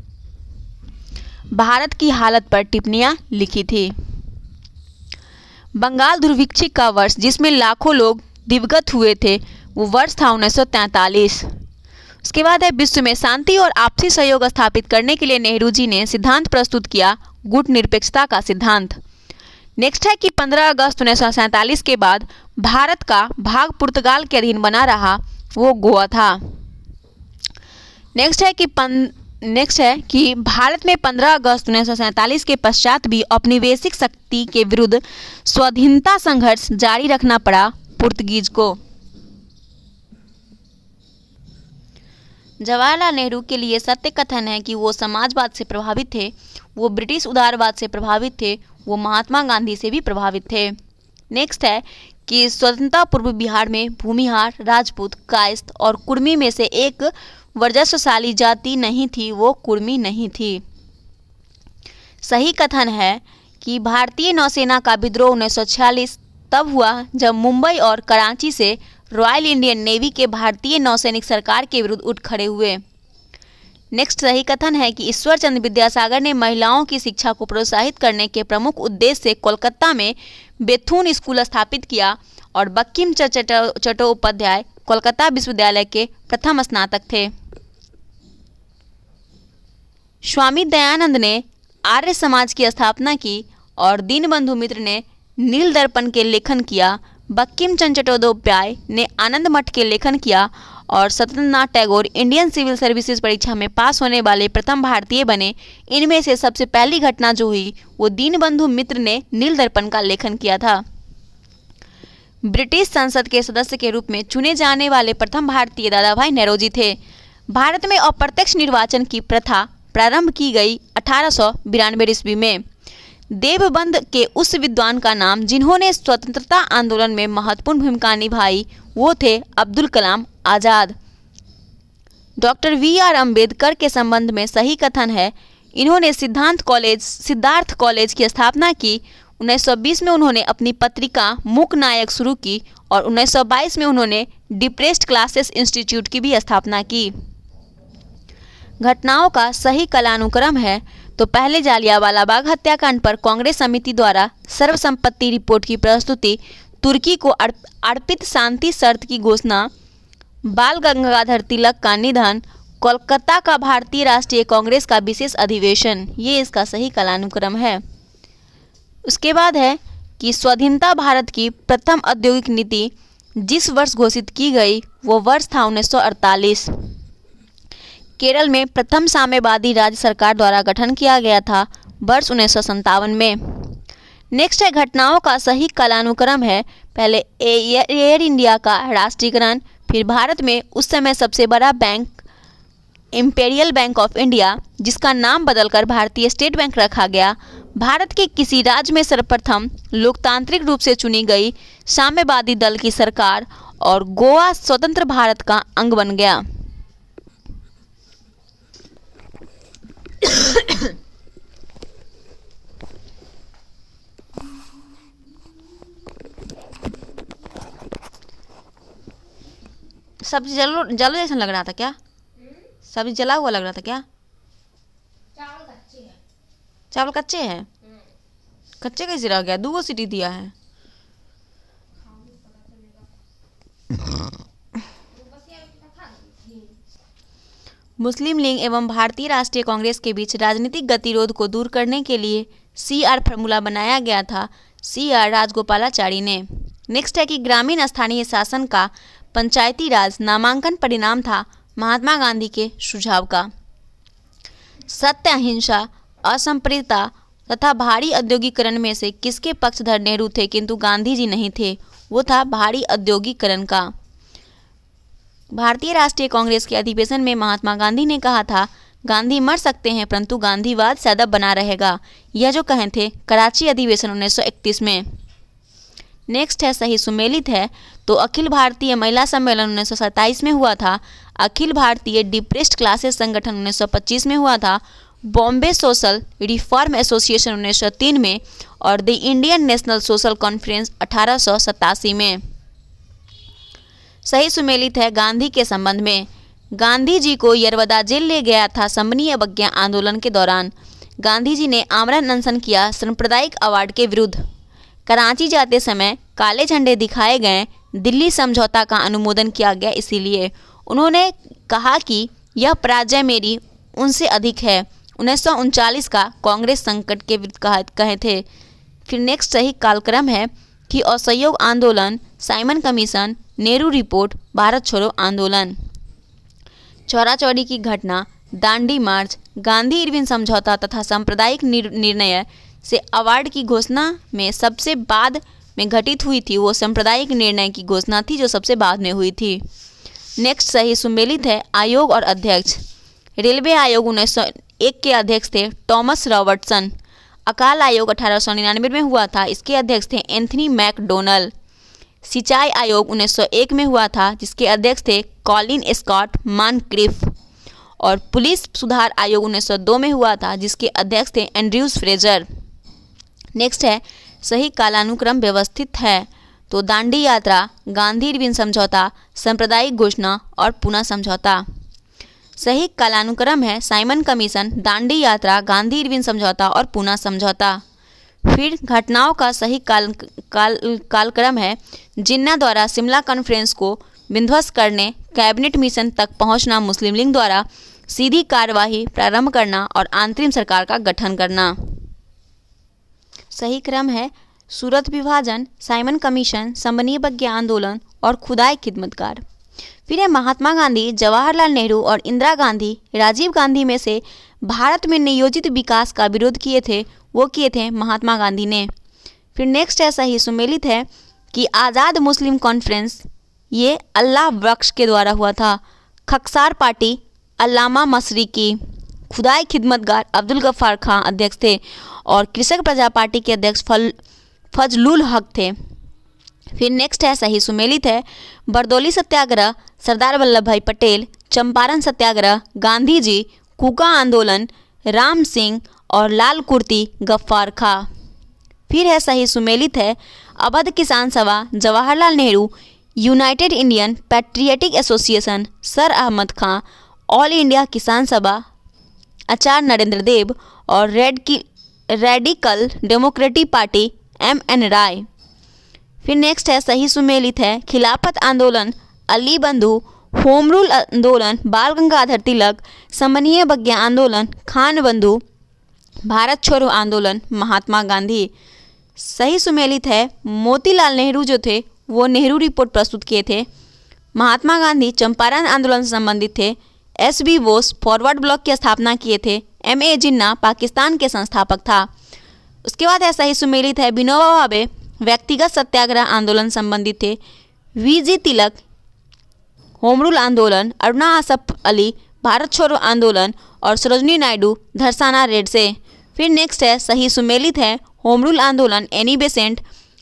भारत की हालत पर टिप्पणियां लिखी थी। बंगाल दुर्भिक्ष का वर्ष जिसमें लाखों लोग दिवंगत हुए थे, वो वर्ष था 1943। उसके बाद है, विश्व में शांति और आपसी सहयोग स्थापित करने के लिए नेहरू जी ने सिद्धांत प्रस्तुत किया, गुट निरपेक्षता का सिद्धांत। नेक्स्ट है कि 15 अगस्त 1947 के बाद भारत का भाग पुर्तगाल के अधीन बना रहा, वो गोवा था। नेक्स्ट है कि भारत में 15 अगस्त 1947 के पश्चात भी औपनिवेशिक शक्ति के विरुद्ध स्वाधीनता संघर्ष जारी रखना पड़ा पुर्तगीज को। जवाहरलाल नेहरू के लिए सत्य कथन है कि वो समाजवाद से प्रभावित थे, वो ब्रिटिश उदारवाद से प्रभावित थे, वो महात्मा गांधी से भी प्रभावित थे। नेक्स्ट है कि स्वतंत्रता पूर्व बिहार में भूमिहार, राजपूत, कायस्थ और कुर्मी में से एक वर्चस्वशाली जाति नहीं थी, वो कुर्मी नहीं थी। सही कथन है कि भारतीय नौसेना का विद्रोह 1946 तब हुआ जब मुंबई और कराची से रॉयल इंडियन नेवी के भारतीय नौसैनिक सरकार के विरुद्ध उठ खड़े हुए। नेक्स्ट सही कथन है कि ईश्वर चंद्र विद्यासागर ने महिलाओं की शिक्षा को प्रोत्साहित करने के प्रमुख उद्देश्य से कोलकाता में बेथुन स्कूल स्थापित किया और बंकिम चंद्र चट्टोपाध्याय कोलकाता विश्वविद्यालय के प्रथम स्नातक थे। स्वामी दयानंद ने आर्य समाज की स्थापना की और दीनबंधु मित्र ने नील दर्पण के लेखन किया। बंकिम चंद्र चट्टोपाध्याय ने आनंद मठ के लेखन किया और Satyendranath Tagore Indian civil services परीक्षा में पास होने वाले प्रथम भारतीय बने। इनमें से सबसे पहली घटना जो हुई वो दीनबंधु मित्र ने नील दर्पण का लेखन किया था। ब्रिटिश संसद के सदस्य के रूप में चुने जाने वाले प्रथम भारतीय दादाभाई नौरोजी थे। भारत में अप्रत्यक्ष निर्वाचन की प्रथा प्रारंभ की गई 1892 ईस्वी में। देवबंद के उस विद्वान का नाम जिन्होंने स्वतंत्रता आंदोलन में महत्वपूर्ण भूमिका निभाई वो थे अब्दुल कलाम आज़ाद। Doctor V R. अम्बेडकर के संबंध में सही कथन है, इन्होंने सिद्धार्थ कॉलेज की स्थापना की। 1920 में उन्होंने अपनी पत्रिका मूक नायक शुरू की और 1922 में उन्होंने डिप्रेस्ड क्लासेस इंस्टीट्यूट की भी स्थापना की। घटनाओं का सही कालानुक्रम है तो पहले जालियांवाला बाग हत्याकांड पर कांग्रेस समिति द्वारा सर्वसम्मति रिपोर्ट की प्रस्तुति, तुर्की को अर्पित शांति शर्त की घोषणा, बाल गंगाधर तिलक का निधन, कोलकाता का भारतीय राष्ट्रीय कांग्रेस का विशेष अधिवेशन, ये इसका सही कालानुक्रम है। उसके बाद है कि स्वाधीनता भारत की प्रथम औद्योगिक नीति जिस वर्ष घोषित की गई वो वर्ष था 1948। केरल में प्रथम साम्यवादी राज्य सरकार द्वारा गठन किया गया था वर्ष 1957 में। नेक्स्ट है घटनाओं का सही कालानुक्रम है, पहले एयर इंडिया का राष्ट्रीयकरण, फिर भारत में उस समय सबसे बड़ा bank imperial bank of India जिसका नाम बदलकर भारतीय स्टेट बैंक रखा गया, भारत के किसी राज्य में सर्वप्रथम लोकतांत्रिक रूप से चुनी गई साम्यवादी दल की सरकार और गोवा स्वतंत्र भारत का अंग बन गया। सब्जी जलो जैसा लग रहा था क्या? सब्जी जला हुआ लग रहा था क्या? चावल कच्चे हैं। कच्चे कैसे रह गया? 2 सीटी दिया है। मुस्लिम लीग एवं भारतीय राष्ट्रीय कांग्रेस के बीच राजनीतिक गतिरोध को दूर करने के लिए CR फॉर्मूला बनाया गया था, CR राजगोपालाचारी ने। नेक्स्ट है कि ग्रामीण स्थानीय शासन का पंचायती राज नामांकन परिणाम था महात्मा गांधी के सुझाव का। सत्य, अहिंसा, असंप्रदायिकता तथा भारी औद्योगिकरण में से किसके पक्षधर नेहरू थे किंतु गांधी जी नहीं थे? वो था भारी औद्योगिकरण का। भारतीय राष्ट्रीय कांग्रेस के अधिवेशन में महात्मा गांधी ने कहा था, गांधी मर सकते हैं परंतु गांधीवाद सदैव बना रहेगा। यह जो कहे थे कराची अधिवेशन 1931 में। नेक्स्ट है सही सुमेलित है, तो अखिल भारतीय महिला सम्मेलन 1927 में हुआ था, अखिल भारतीय डिप्रेस्ड क्लासेस संगठन 1925 में हुआ था, बॉम्बे सोशल रिफॉर्म एसोसिएशन 1903 में और the Indian national social conference 1887 में। सही सुमेलित है गांधी के संबंध में। गांधी जी को यरवदा जेल ले गया था समन्वय अवज्ञा आंदोलन के दौरान। गांधी जी ने आमरण अनशन किया सांप्रदायिक अवार्ड के विरुद्ध। कराची जाते समय काले झंडे दिखाए गए, दिल्ली समझौता का अनुमोदन किया गया, इसीलिए उन्होंने कहा कि यह पराजय मेरी उनसे अधिक है। 1939 का कांग्रेस संकट के विरुद्ध कहे थे। फिर नेक्स्ट सही कालक्रम है कि असहयोग आंदोलन, Simon commission, Nehru report, Bharat छोड़ो आंदोलन। चौरा चौरी की घटना, दांडी मार्च, गांधी इरविन समझौता तथा सांप्रदायिक निर्णय से अवार्ड की घोषणा में सबसे बाद में घटित हुई थी, वो सांप्रदायिक निर्णय की घोषणा थी जो सबसे बाद में हुई थी। नेक्स्ट सही सुमेलित है आयोग और अध्यक्ष। रेलवे आयोग 1901 के अध्यक्ष थे टॉमस रॉबर्टसन। अकाल आयोग 1899 में हुआ था, इसके अध्यक्ष थे एंथनी मैकडोनल। सिंचाई आयोग 1901 में हुआ था, जिसके अध्यक्ष थे कॉलिन स्कॉट मानक्रिफ। और पुलिस सुधार आयोग 1902 में हुआ था, जिसके अध्यक्ष थे एंड्रयूज फ्रेजर। नेक्स्ट है सही कालानुक्रम व्यवस्थित है, तो दांडी यात्रा, गांधी इरविन समझौता, सांप्रदायिक घोषणा और पूना समझौता। सही कालानुक्रम है साइमन कमीशन, दांडी यात्रा, गांधी इरविन समझौता और पूना समझौता। फिर घटनाओं का सही कालक्रम है जिन्ना द्वारा शिमला कॉन्फ्रेंस को विध्वस्त करने, कैबिनेट मिशन तक पहुंचना, मुस्लिम लीग द्वारा सीधी कार्यवाही प्रारंभ करना और अंतरिम सरकार का गठन करना। सही क्रम है सूरत विभाजन, साइमन कमीशन, समन्वय अवज्ञा आंदोलन और खुदाई खिदमतकार। फिर है महात्मा गांधी, जवाहरलाल नेहरू और इंदिरा गांधी, राजीव गांधी में से भारत में नियोजित विकास का विरोध किए थे, वो किए थे महात्मा गांधी ने। फिर नेक्स्ट है सही सुमेलित है कि आज़ाद मुस्लिम कॉन्फ्रेंस ये अल्लाह बख्श के द्वारा हुआ था। खकसार पार्टी अल्लामा मसरी की। खुदाई खिदमतगार अब्दुल गफ्फार खां अध्यक्ष थे और कृषक प्रजा पार्टी के अध्यक्ष फजलुल हक थे। फिर नेक्स्ट है सही सुमेलित है बरदौली सत्याग्रह, सरदार वल्लभ भाई पटेल, चंपारण सत्याग्रह, गांधी जी, कूका आंदोलन, राम सिंह और लाल कुर्ती गफ्फार खां। फिर है सही सुमेलित है Awadh Kisan Sabha, Jawaharlal Nehru, United Indian Patriotic Association, Sir Ahmad Khan, All India Kisan Sabha, Acharya Narendra Dev और Radical Democratic Party MN Roy. फिर नेक्स्ट है सही सुमेलित है खिलाफत आंदोलन, अली बंधु, होम रूल आंदोलन, बाल गंगाधर तिलक, समन्वय अवज्ञा आंदोलन, खान बंधु, भारत छोड़ो आंदोलन, महात्मा गांधी। सही सुमेलित है मोतीलाल नेहरू जो थे वो नेहरू रिपोर्ट प्रस्तुत किए थे। महात्मा गांधी चंपारण आंदोलन से संबंधित थे। SB बोस फॉरवर्ड ब्लॉक की स्थापना किए थे। MA जिन्ना पाकिस्तान के संस्थापक था। उसके बाद ऐसा ही सुमेलित है विनोबा भावे व्यक्तिगत सत्याग्रह आंदोलन संबंधित थे। VG तिलक होम रूल आंदोलन, अरुणा आसफ अली भारत छोड़ो आंदोलन और सरोजनी नायडू धरसाना रेड से। फिर नेक्स्ट है सही सुमेलित है होम रूल आंदोलन, एनी बेसेंट,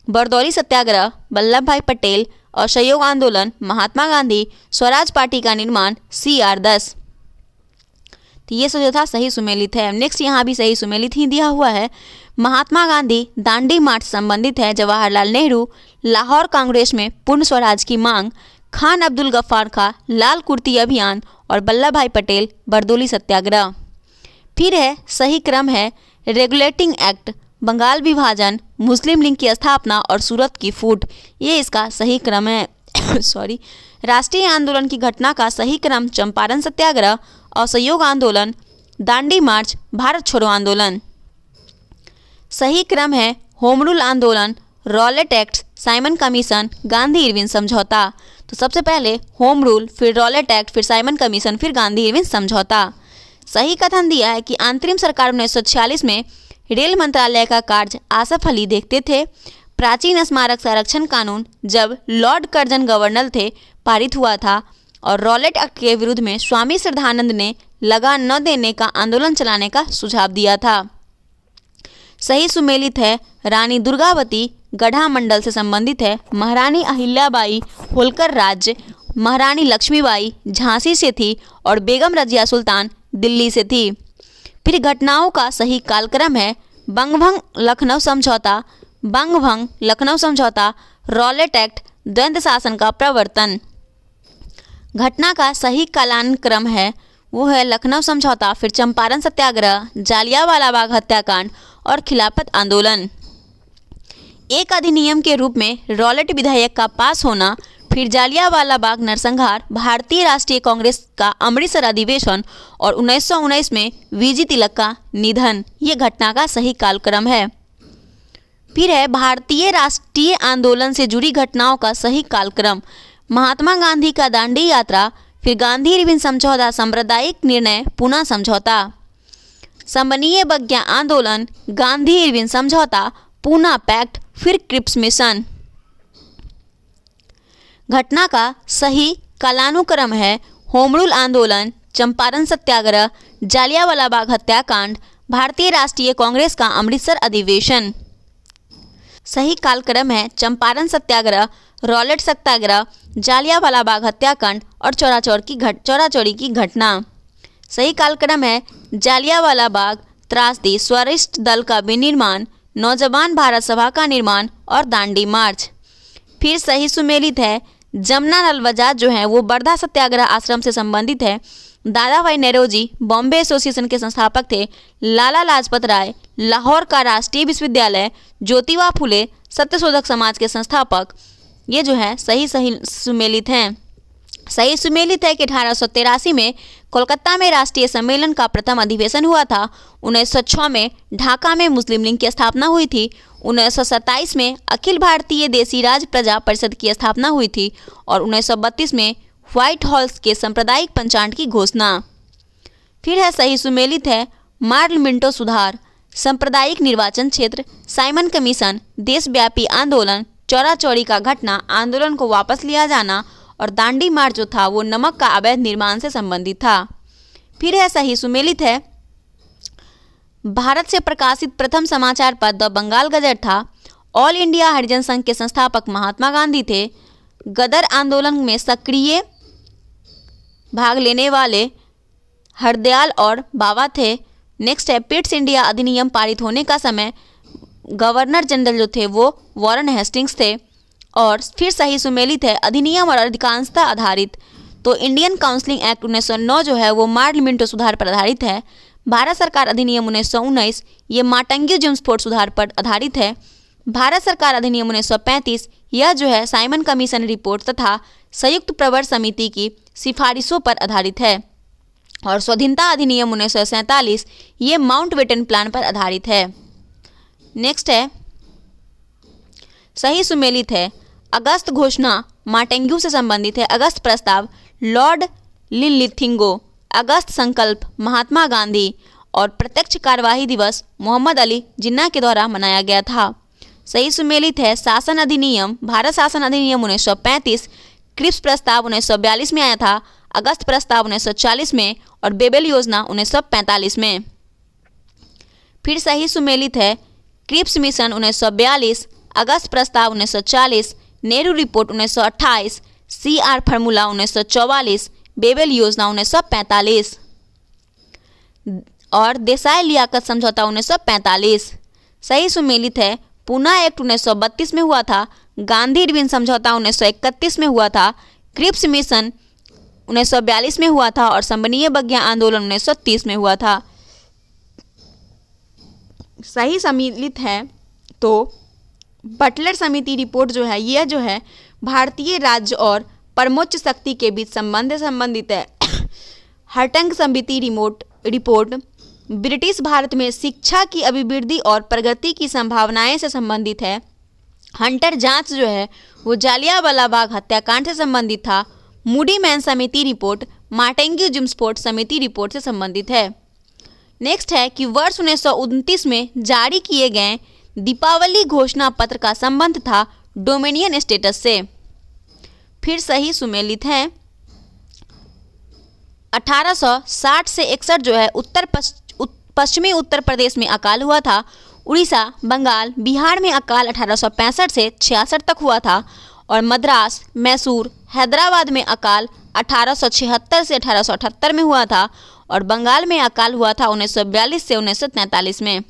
बरदौली सत्याग्रह, वल्लभ भाई पटेल, असहयोग आंदोलन, महात्मा गांधी, स्वराज पार्टी का निर्माण, CR 10। तो ये सब जो था सही सुमेलित है। नेक्स्ट यहाँ भी सही सुमेलित ही दिया हुआ है। महात्मा गांधी दांडी मार्च संबंधित है। जवाहरलाल नेहरू लाहौर कांग्रेस में पूर्ण स्वराज की मांग, खान अब्दुल गफ्फार खां लाल कुर्ती अभियान और वल्लभ भाई पटेल बरदौली सत्याग्रह। फिर है सही क्रम है रेगुलेटिंग एक्ट, बंगाल विभाजन, मुस्लिम लीग की स्थापना और सूरत की फूट। ये इसका सही क्रम है। सॉरी राष्ट्रीय आंदोलन की घटना का सही क्रम चंपारण सत्याग्रह, असहयोग आंदोलन, दांडी मार्च, भारत छोड़ो आंदोलन। सही क्रम है होम रूल आंदोलन, Rowlatt act, Simon Commission, Gandhi Irwin समझौता। तो सबसे पहले होम रूल, फिर रॉलेट एक्ट, फिर साइमन कमीशन, फिर गांधी इरविन समझौता। सही कथन दिया है कि अंतरिम सरकार 1946 में रेल मंत्रालय का कार्य आसफ अली देखते थे। प्राचीन स्मारक संरक्षण कानून जब लॉर्ड कर्जन गवर्नर थे पारित हुआ था और रॉलेट एक्ट के विरुद्ध में स्वामी श्रद्धानंद ने लगान न देने का आंदोलन चलाने का सुझाव दिया था। सही सुमेलित है रानी दुर्गावती गढ़ा मंडल से संबंधित है। महारानी अहिल्याबाई होलकर राज्य, महारानी लक्ष्मीबाई झांसी से थी और बेगम रजिया सुल्तान दिल्ली से थी। फिर घटनाओं का सही कालक्रम है बंगभंग लखनऊ समझौता, बंगभंग लखनऊ समझौता, रॉलेट एक्ट, द्वंद्व शासन का प्रवर्तन। घटना का सही कालानुक्रम है वो है लखनऊ समझौता, फिर चंपारण सत्याग्रह, जालियांवाला बाग हत्याकांड और खिलाफत आंदोलन। एक अधिनियम के रूप में रॉलेट विधेयक का पास होना, फिर जालियांवाला बाग नरसंहार, भारतीय राष्ट्रीय कांग्रेस का अमृतसर अधिवेशन और 1919 में वीजी तिलक का निधन, ये घटना का सही कालक्रम है। फिर है भारतीय राष्ट्रीय आंदोलन से जुड़ी घटनाओं का सही कालक्रम, महात्मा गांधी का दांडी यात्रा, फिर गांधी इरविन समझौता, सांप्रदायिक निर्णय, पूना समझौता। समन्वय बग्या आंदोलन, गांधी इरविन समझौता, पूना पैक्ट, फिर क्रिप्स मिशन। घटना का सही कालानुक्रम है होम रूल आंदोलन, चंपारण सत्याग्रह, जालियांवाला बाग हत्याकांड, भारतीय राष्ट्रीय कांग्रेस का अमृतसर अधिवेशन। सही कालक्रम है चंपारण सत्याग्रह, रॉलेट सत्याग्रह, जालियांवाला बाग हत्याकांड और चौराचौरी की घटना। सही कालक्रम है जालियांवाला बाग, त्रासदी, स्वराष्ट्र दल का विनिर्माण, नौजवान भारत सभा का निर्माण और दांडी मार्च। फिर सही सुमेलित है जमुना नलवजात जो है वो वर्धा सत्याग्रह आश्रम से संबंधित है। दादा भाई नेरोजी बॉम्बे एसोसिएशन के संस्थापक थे। लाला लाजपत राय लाहौर का राष्ट्रीय विश्वविद्यालय, ज्योतिबा फुले सत्यशोधक समाज के संस्थापक, ये जो है सही सुमेलित हैं। सही सुमेलित है कि 1883 में कोलकाता में राष्ट्रीय सम्मेलन का प्रथम अधिवेशन हुआ था। 1906 में ढाका में मुस्लिम लीग की स्थापना हुई थी। 1927 में अखिल भारतीय देसी राज प्रजा परिषद की स्थापना हुई थी और 1932 में व्हाइट हॉल्स के सांप्रदायिक पंचांग की घोषणा। फिर है सही सुमेलित है मार्ल मिंटो सुधार, सांप्रदायिक निर्वाचन क्षेत्र, साइमन कमीशन, देशव्यापी आंदोलन, चौराचौरी का घटना, आंदोलन को वापस लिया जाना और दांडी मार्च जो था वो नमक का अवैध निर्माण से संबंधित था। फिर है सही सुमेलित है भारत से प्रकाशित प्रथम समाचार पत्र द बंगाल गजट था। ऑल इंडिया हरिजन संघ के संस्थापक महात्मा गांधी थे। गदर आंदोलन में सक्रिय भाग लेने वाले हरदयाल और बाबा थे। नेक्स्ट है पिट्स इंडिया अधिनियम पारित होने का समय गवर्नर जनरल जो थे वो वॉरेन हेस्टिंग्स थे। और फिर सही सुमेलित है अधिनियम और अधिकांशता आधारित, तो इंडियन काउंसिलिंग एक्ट 1909 जो है वो मार्ल मिंटो सुधार पर आधारित है। भारत सरकार अधिनियम 1919 ये माटंगी जिम्सफोर्ड सुधार पर आधारित है। भारत सरकार अधिनियम 1935 यह जो है साइमन कमीशन रिपोर्ट तथा संयुक्त प्रवर समिति की सिफारिशों पर आधारित है। और स्वाधीनता अधिनियम 1947 ये माउंटबेटन प्लान पर आधारित है। नेक्स्ट है सही सुमेलित है अगस्त घोषणा माटेंग्यू से संबंधित है। अगस्त प्रस्ताव लॉर्ड लिनलिथिंगो, अगस्त संकल्प महात्मा गांधी और प्रत्यक्ष कार्यवाही दिवस मोहम्मद अली जिन्ना के द्वारा मनाया गया था। सही सुमेलित है शासन अधिनियम, भारत शासन अधिनियम 1935, क्रिप्स प्रस्ताव 1942 में आया था, अगस्त प्रस्ताव 1940 में और बेबेल योजना 1945 में। फिर सही सुमेलित है क्रिप्स मिशन 1942, अगस्त प्रस्ताव 1940, नेहरू रिपोर्ट 1928, CR फार्मूला 1944, बेबेल योजना 1945 और देसाई लियाकत समझौता 1945। सही सुमेलित है पूना एक्ट 1932 में हुआ था, गांधी इरविन समझौता 1931 में हुआ था, क्रिप्स मिशन 1942 में हुआ था और समन्वय बग्या आंदोलन 1930 में हुआ था। सही सम्मिलित है तो बटलर समिति रिपोर्ट जो है यह जो है भारतीय राज्य और परमोच्च शक्ति के बीच संबंध से संबंधित है। हर्टंग समिति रिपोर्ट ब्रिटिश भारत में शिक्षा की अभिवृद्धि और प्रगति की संभावनाएं से संबंधित है। हंटर जांच जो है वो जालियांवाला बाग हत्याकांड से संबंधित था। मूडी मैन समिति रिपोर्ट मार्टेंग्यू जिम्सपोर्ट समिति रिपोर्ट से संबंधित है। नेक्स्ट है कि वर्ष 1929 में जारी किए गए दीपावली घोषणा पत्र का संबंध था डोमिनियन स्टेटस से। फिर सही सुमेलित है। 1860 से 61 जो है पश्चिमी उत्तर प्रदेश में अकाल हुआ था। उड़ीसा, बंगाल, बिहार में अकाल 1865 से 66 तक हुआ था और मद्रास, मैसूर, हैदराबाद में अकाल 1876 से 1878 में हुआ था और बंगाल में अकाल हुआ था 1942 से 1943 में।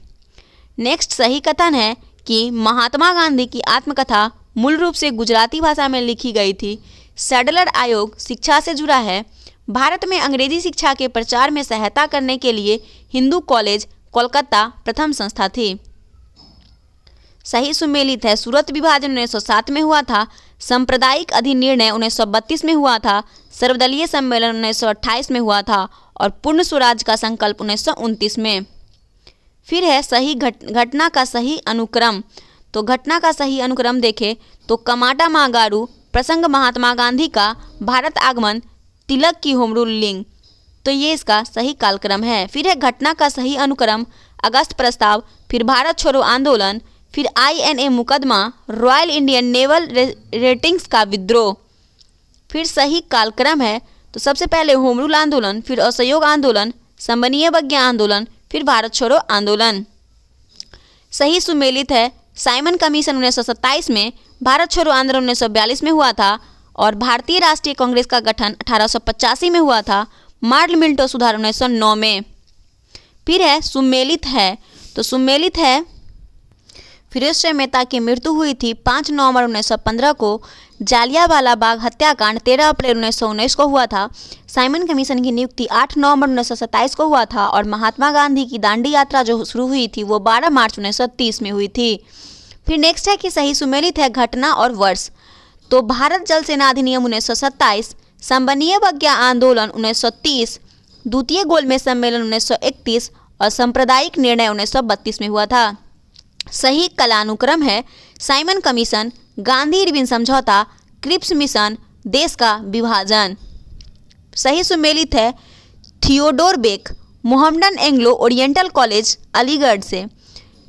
नेक्स्ट सही कथन है कि महात्मा गांधी की आत्मकथा मूल रूप से गुजराती भाषा में लिखी गई थी। सैडलर आयोग शिक्षा से जुड़ा है। भारत में अंग्रेजी शिक्षा के प्रचार में सहायता करने के लिए हिंदू कॉलेज कोलकाता प्रथम संस्था थी। सही सुमेलित है। सूरत विभाजन 1907 में हुआ था। सांप्रदायिक अधिनिर्णय 1932 में हुआ था। सर्वदलीय सम्मेलन 1928 में हुआ था और पूर्ण स्वराज का संकल्प 1929 में। फिर है सही घटना का सही अनुक्रम। तो घटना का सही अनुक्रम देखें तो कमाटा मांगारू प्रसंग महात्मा गांधी का भारत आगमन, तिलक की होम रूलिंग, तो ये इसका सही कालक्रम है। फिर है घटना का सही अनुक्रम अगस्त प्रस्ताव, फिर भारत छोड़ो आंदोलन, फिर INA मुकदमा, रॉयल इंडियन नेवल रेटिंग्स का विद्रोह। फिर सही कालक्रम है तो सबसे पहले होम रूल आंदोलन, फिर असहयोग आंदोलन, संबनीय बग्या आंदोलन, फिर भारत छोड़ो आंदोलन। सही सुमेलित है। साइमन कमीशन 1927 में, भारत छोड़ो आंदोलन 1942 में हुआ था और भारतीय राष्ट्रीय कांग्रेस का गठन 1885 में हुआ था। मार्ल मिंटो सुधार 1909 में। फिर है सुमेलित है। तो सुमेलित है फिरोज शाह मेहता की मृत्यु हुई थी 5 नवंबर 1915 को। जालियांवाला बाग हत्याकांड 13 अप्रैल 1919 को हुआ था। साइमन कमीशन की नियुक्ति 8 नवंबर 1927 को हुआ था और महात्मा गांधी की दांडी यात्रा जो शुरू हुई थी वो 12 मार्च 1930 में हुई थी। फिर नेक्स्ट है कि सही सुमेलित है घटना और वर्ष। तो भारत जल सेना अधिनियम 1927, संबनीय बग्या आंदोलन 1930, द्वितीय गोलमेज सम्मेलन 1931 और सांप्रदायिक निर्णय 1932 में हुआ था। सही कालानुक्रम है। साइमन कमीशन, गांधी इरविन समझौता, क्रिप्स मिशन, देश का विभाजन। सही सुमेलित है। Theodore Beck, Mohammedan Anglo Oriental College Aligarh से।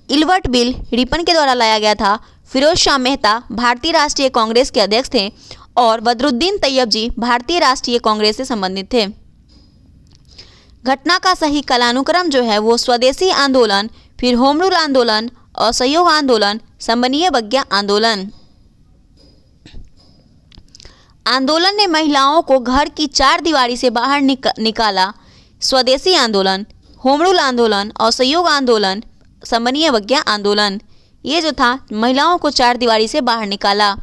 इल्बर्ट बिल रिपन के द्वारा लाया गया था। फिरोज शाह मेहता भारतीय राष्ट्रीय कांग्रेस के अध्यक्ष थे और बदरुद्दीन तैयब जी भारतीय राष्ट्रीय कांग्रेस से संबंधित थे। घटना का सही कालानुक्रम जो है वो स्वदेशी आंदोलन, फिर होम रूल आंदोलन, असहयोग आंदोलन, संबनीय बग्या आंदोलन। आंदोलन ने महिलाओं को घर की 4 दीवारी से बाहर निकाला। स्वदेशी आंदोलन, होम रूल आंदोलन, असहयोग आंदोलन, संबनीय बग्या आंदोलन, ये जो था महिलाओं को 4 दीवारी से बाहर निकाला।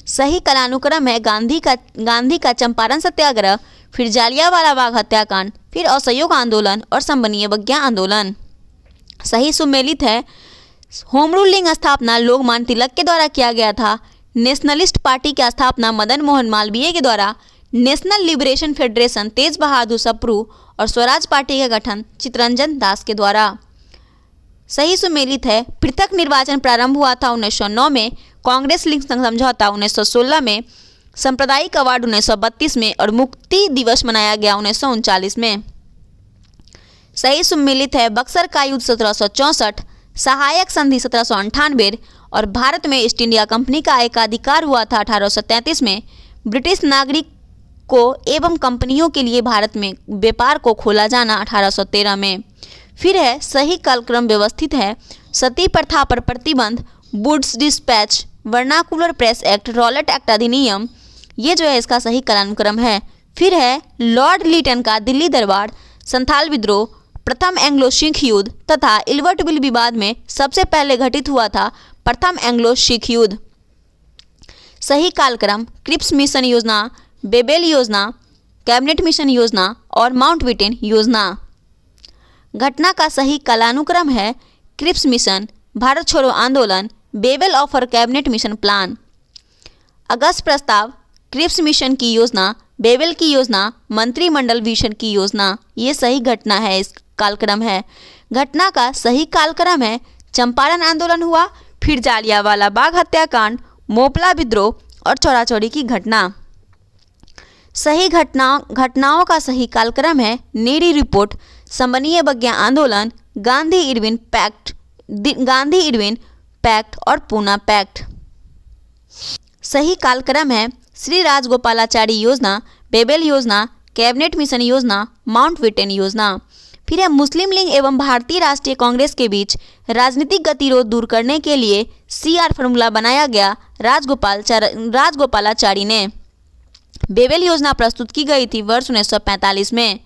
सही कालानुक्रम है। गांधी का चंपारण सत्याग्रह, फिर जालियांवाला बाग हत्याकांड, फिर असहयोग आंदोलन और संबनीय बग्या आंदोलन। सही सुमेलित है। होम रूलिंग स्थापना लोकमान्य तिलक के द्वारा किया गया था। नेशनलिस्ट पार्टी की स्थापना मदन मोहन मालवीय के द्वारा। नेशनल लिबरेशन फेडरेशन तेज बहादुर सप्रू और स्वराज पार्टी का गठन चित्तरंजन दास के द्वारा। सही सुमेलित है। पृथक निर्वाचन प्रारंभ हुआ था 1909 में, कांग्रेस लिंक समझौता 1916 में, सांप्रदायिक अवार्ड 1932 में और मुक्ति दिवस मनाया गया 1939 में। सही सुमेलित है। बक्सर का युद्ध 1764, सहायक संधि 1798 और भारत में ईस्ट इंडिया कंपनी का एकाधिकार हुआ था 1833 में। ब्रिटिश नागरिक को एवं कंपनियों के लिए भारत में व्यापार को खोला जाना 1813 में। फिर है सही कालक्रम व्यवस्थित है। सती प्रथा पर प्रतिबंध, Wood's dispatch, vernacular press act, Rowlatt act अधिनियम, ये जो है इसका सही कालानुक्रम है। फिर है लॉर्ड लिटन का दिल्ली दरबार, संथाल विद्रोह, प्रथम एंग्लो सिख युद्ध तथा इल्बर्ट बिल विवाद में सबसे पहले घटित हुआ था प्रथम एंग्लो सिख युद्ध। सही कालक्रम क्रिप्स मिशन योजना, बेबेल योजना, कैबिनेट मिशन योजना और माउंटबेटन योजना। घटना का सही कालानुक्रम है। क्रिप्स मिशन, भारत छोड़ो आंदोलन, बेबेल ऑफर कैबिनेट मिशन प्लान। अगस्त प्रस्ताव, क्रिप्स मिशन की योजना, बेबल की योजना, मंत्रिमंडल वीक्षण की योजना। ये सही घटना है, इस कालक्रम है। घटना का सही कालक्रम है चंपारण आंदोलन हुआ, फिर जालियांवाला बाग हत्याकांड, मोपला विद्रोह और चौराचौरी की घटना। सही घटनाओं का सही कालक्रम है नेरी रिपोर्ट, समन्वय बग्या आंदोलन, गांधी इरविन पैक्ट और पूना पैक्ट। सही कालक्रम है श्री राजगोपालाचारी योजना, बेबल योजना, कैबिनेट मिशन योजना, माउंटबेटन योजना। फिर है मुस्लिम लीग एवं भारतीय राष्ट्रीय कांग्रेस के बीच राजनीतिक गतिरोध दूर करने के लिए CR फॉर्मूला बनाया गया राजगोपालाचारी ने। बेबल योजना प्रस्तुत की गई थी वर्ष 1945 में।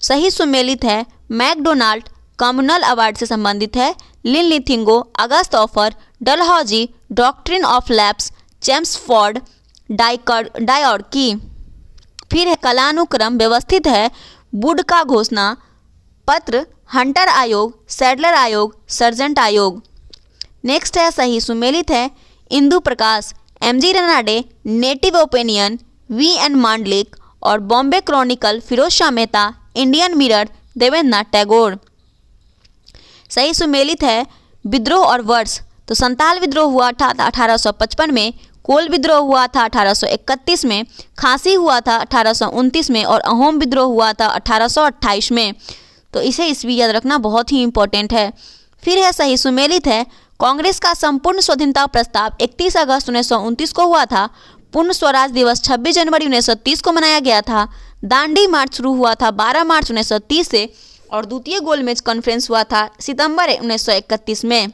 सही सुमेलित है मैकडोनाल्ड कम्युनल अवार्ड से संबंधित है, Linlithgow, August offer, Dalhousie, doctrine of lapse, Chelmsford, dyarchy. फिर है कालानुक्रम व्यवस्थित है वुड का घोषणा पत्र, हंटर आयोग, सैडलर आयोग, सर्जेंट आयोग। नेक्स्ट है सही सुमेलित है Indu Prakash, MG Ranade, Native Opinion, VN Mandlik और Bombay Chronicle, Firoz Shah Mehta, Indian Mirror, Devendranath Tagore. सही सुमेलित है विद्रोह और वर्ष, तो संताल विद्रोह हुआ था 1855 में, कोल विद्रोह हुआ था 1831 में, खांसी हुआ था 1829 में और अहोम विद्रोह हुआ था 1828 में। तो इसे ईस्वी याद रखना बहुत ही इंपॉर्टेंट है। फिर है सही सुमेलित है कांग्रेस का संपूर्ण स्वाधीनता प्रस्ताव 31 अगस्त 1929 को हुआ था। पूर्ण स्वराज दिवस 26 जनवरी 1930 को मनाया गया था। दांडी मार्च शुरू हुआ था 12 मार्च 1930 से और द्वितीय गोलमेज कॉन्फ्रेंस हुआ था सितंबर 1931 में।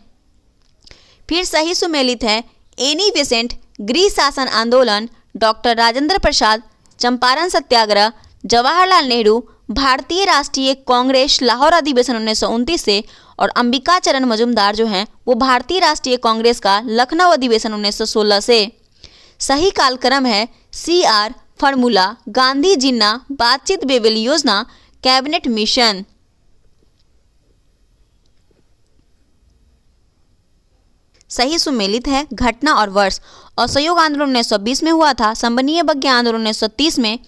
फिर सही सुमेलित है एनी बेसेंट, गृह शासन आंदोलन, डॉक्टर राजेंद्र प्रसाद, चंपारण सत्याग्रह, जवाहरलाल नेहरू, भारतीय राष्ट्रीय कांग्रेस लाहौर अधिवेशन 1929 से और अंबिका चरण मजूमदार जो हैं वो भारतीय राष्ट्रीय कांग्रेस का लखनऊ अधिवेशन 1916 से। सही कालक्रम है CR फॉर्मूला, गांधी जिन्ना, बातचीत, बेबल योजना, कैबिनेट मिशन। सही सुमेलित है घटना और वर्ष, असहयोग आंदोलन 1920 में हुआ था, संबंधीय बग्या आंदोलन 1930 में,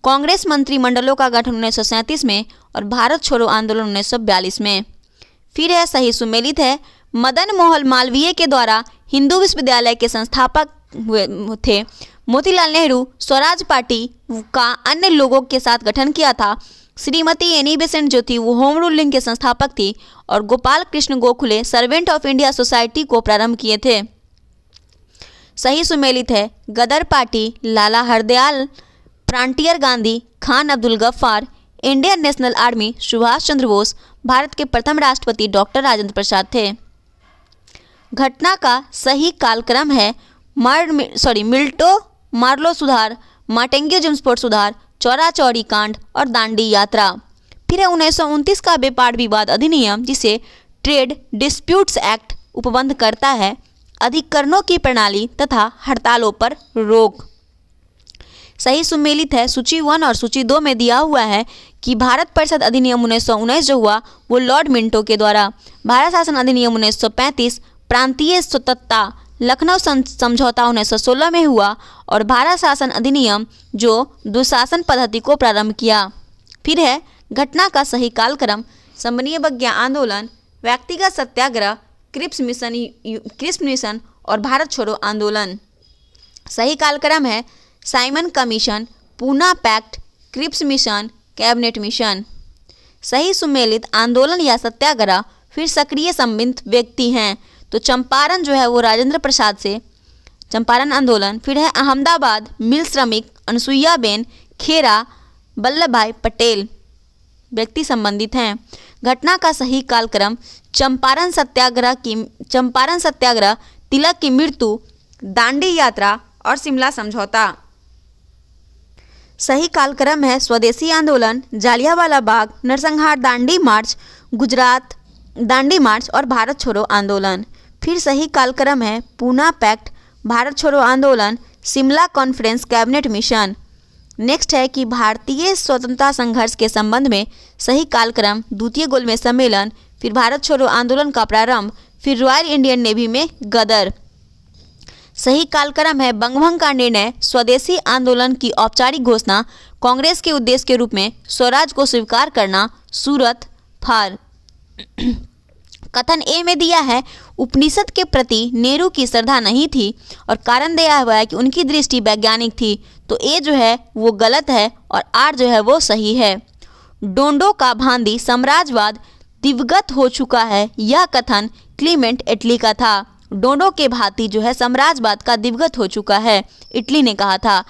कांग्रेस मंत्रिमंडलों का गठन 1937 में और भारत छोड़ो आंदोलन 1942 में। फिर है सही सुमेलित है मदन मोहन मालवीय के द्वारा हिंदू विश्वविद्यालय के संस्थापक हुए थे। मोतीलाल नेहरू स्वराज पार्टी का अन्य लोगों के साथ गठन किया था। श्रीमती एनी बेसेंट जो थी वो होम रूल लीग के संस्थापक थी और Gopal Krishna Gokhale servant of India society को प्रारंभ किए थे। सही सुमेलित है Ghadar Party, Lala Hardayal, Frontier Gandhi, Khan Abdul Ghaffar, Indian National Army, Subhash Chandra Bose, Bharat के प्रथम राष्ट्रपति डॉक्टर राजेंद्र प्रसाद थे। घटना का सही कालक्रम है मिल्टो मार्लो सुधार, माटेंगे जमस्फोट सुधार, चौराचौरी कांड और दांडी यात्रा। फिर है 1929 का व्यापार विवाद अधिनियम जिसे ट्रेड डिस्प्यूट्स एक्ट उपबंध करता है, अधिकरणों की प्रणाली तथा हड़तालों पर रोक। सही सुमेलित है सूची 1 और सूची 2 में दिया हुआ है कि भारत परिषद अधिनियम 1919 जो हुआ वो लॉर्ड मिंटो के द्वारा, भारत शासन अधिनियम 1935, प्रांतीय स्वतंत्रता लखनऊ समझौता 1916 में हुआ और भारत शासन अधिनियम जो दुशासन पद्धति को प्रारंभ किया। फिर है घटना का सही कालक्रम संबंधीय बग्या आंदोलन, व्यक्तिगत सत्याग्रह, क्रिप्स मिशन और भारत छोड़ो आंदोलन। सही कालक्रम है Simon commission, Poona pact, Cripps mission, cabinet mission. सही सुमेलित आंदोलन या सत्याग्रह फिर सक्रिय संबंधित व्यक्ति हैं, तो चंपारण जो है वो राजेंद्र प्रसाद से, चंपारण आंदोलन। फिर है अहमदाबाद मिल श्रमिक, अनसुईया बेन, खेरा, वल्लभ भाई पटेल व्यक्ति संबंधित हैं। घटना का सही कालक्रम चंपारण सत्याग्रह, तिलक की मृत्यु, दांडी यात्रा और शिमला समझौता। सही कालक्रम है स्वदेशी आंदोलन, जालियांवाला बाग, नरसंहार, दांडी मार्च, गुजरात दांडी मार्च और भारत छोड़ो आंदोलन। फिर सही कालक्रम है पूना पैक्ट, भारत छोड़ो आंदोलन, Shimla conference, cabinet mission. Next है कि भारतीय स्वतंत्रता संघर्ष के संबंध में सही कालक्रम द्वितीय गोलमेज सम्मेलन, फिर भारत छोड़ो आंदोलन का प्रारंभ, फिर रॉयल इंडियन नेवी में गदर। सही कालक्रम है बंगभंग का निर्णय, स्वदेशी आंदोलन की औपचारिक घोषणा, कांग्रेस के उद्देश्य के रूप में स्वराज को स्वीकार करना, सूरत फार। कथन ए में दिया है उपनिषद के प्रति नेहरू की श्रद्धा नहीं थी और कारण दिया हुआ है कि उनकी दृष्टि वैज्ञानिक थी, तो ए जो है वो गलत है और आर जो है वो सही है। डोंडो का भांति साम्राज्यवाद दिवगत हो चुका है, यह कथन क्लीमेंट इटली का था। डोंडो के भांति जो है साम्राज्यवाद का दिवगत हो चुका है, इटली ने कहा था।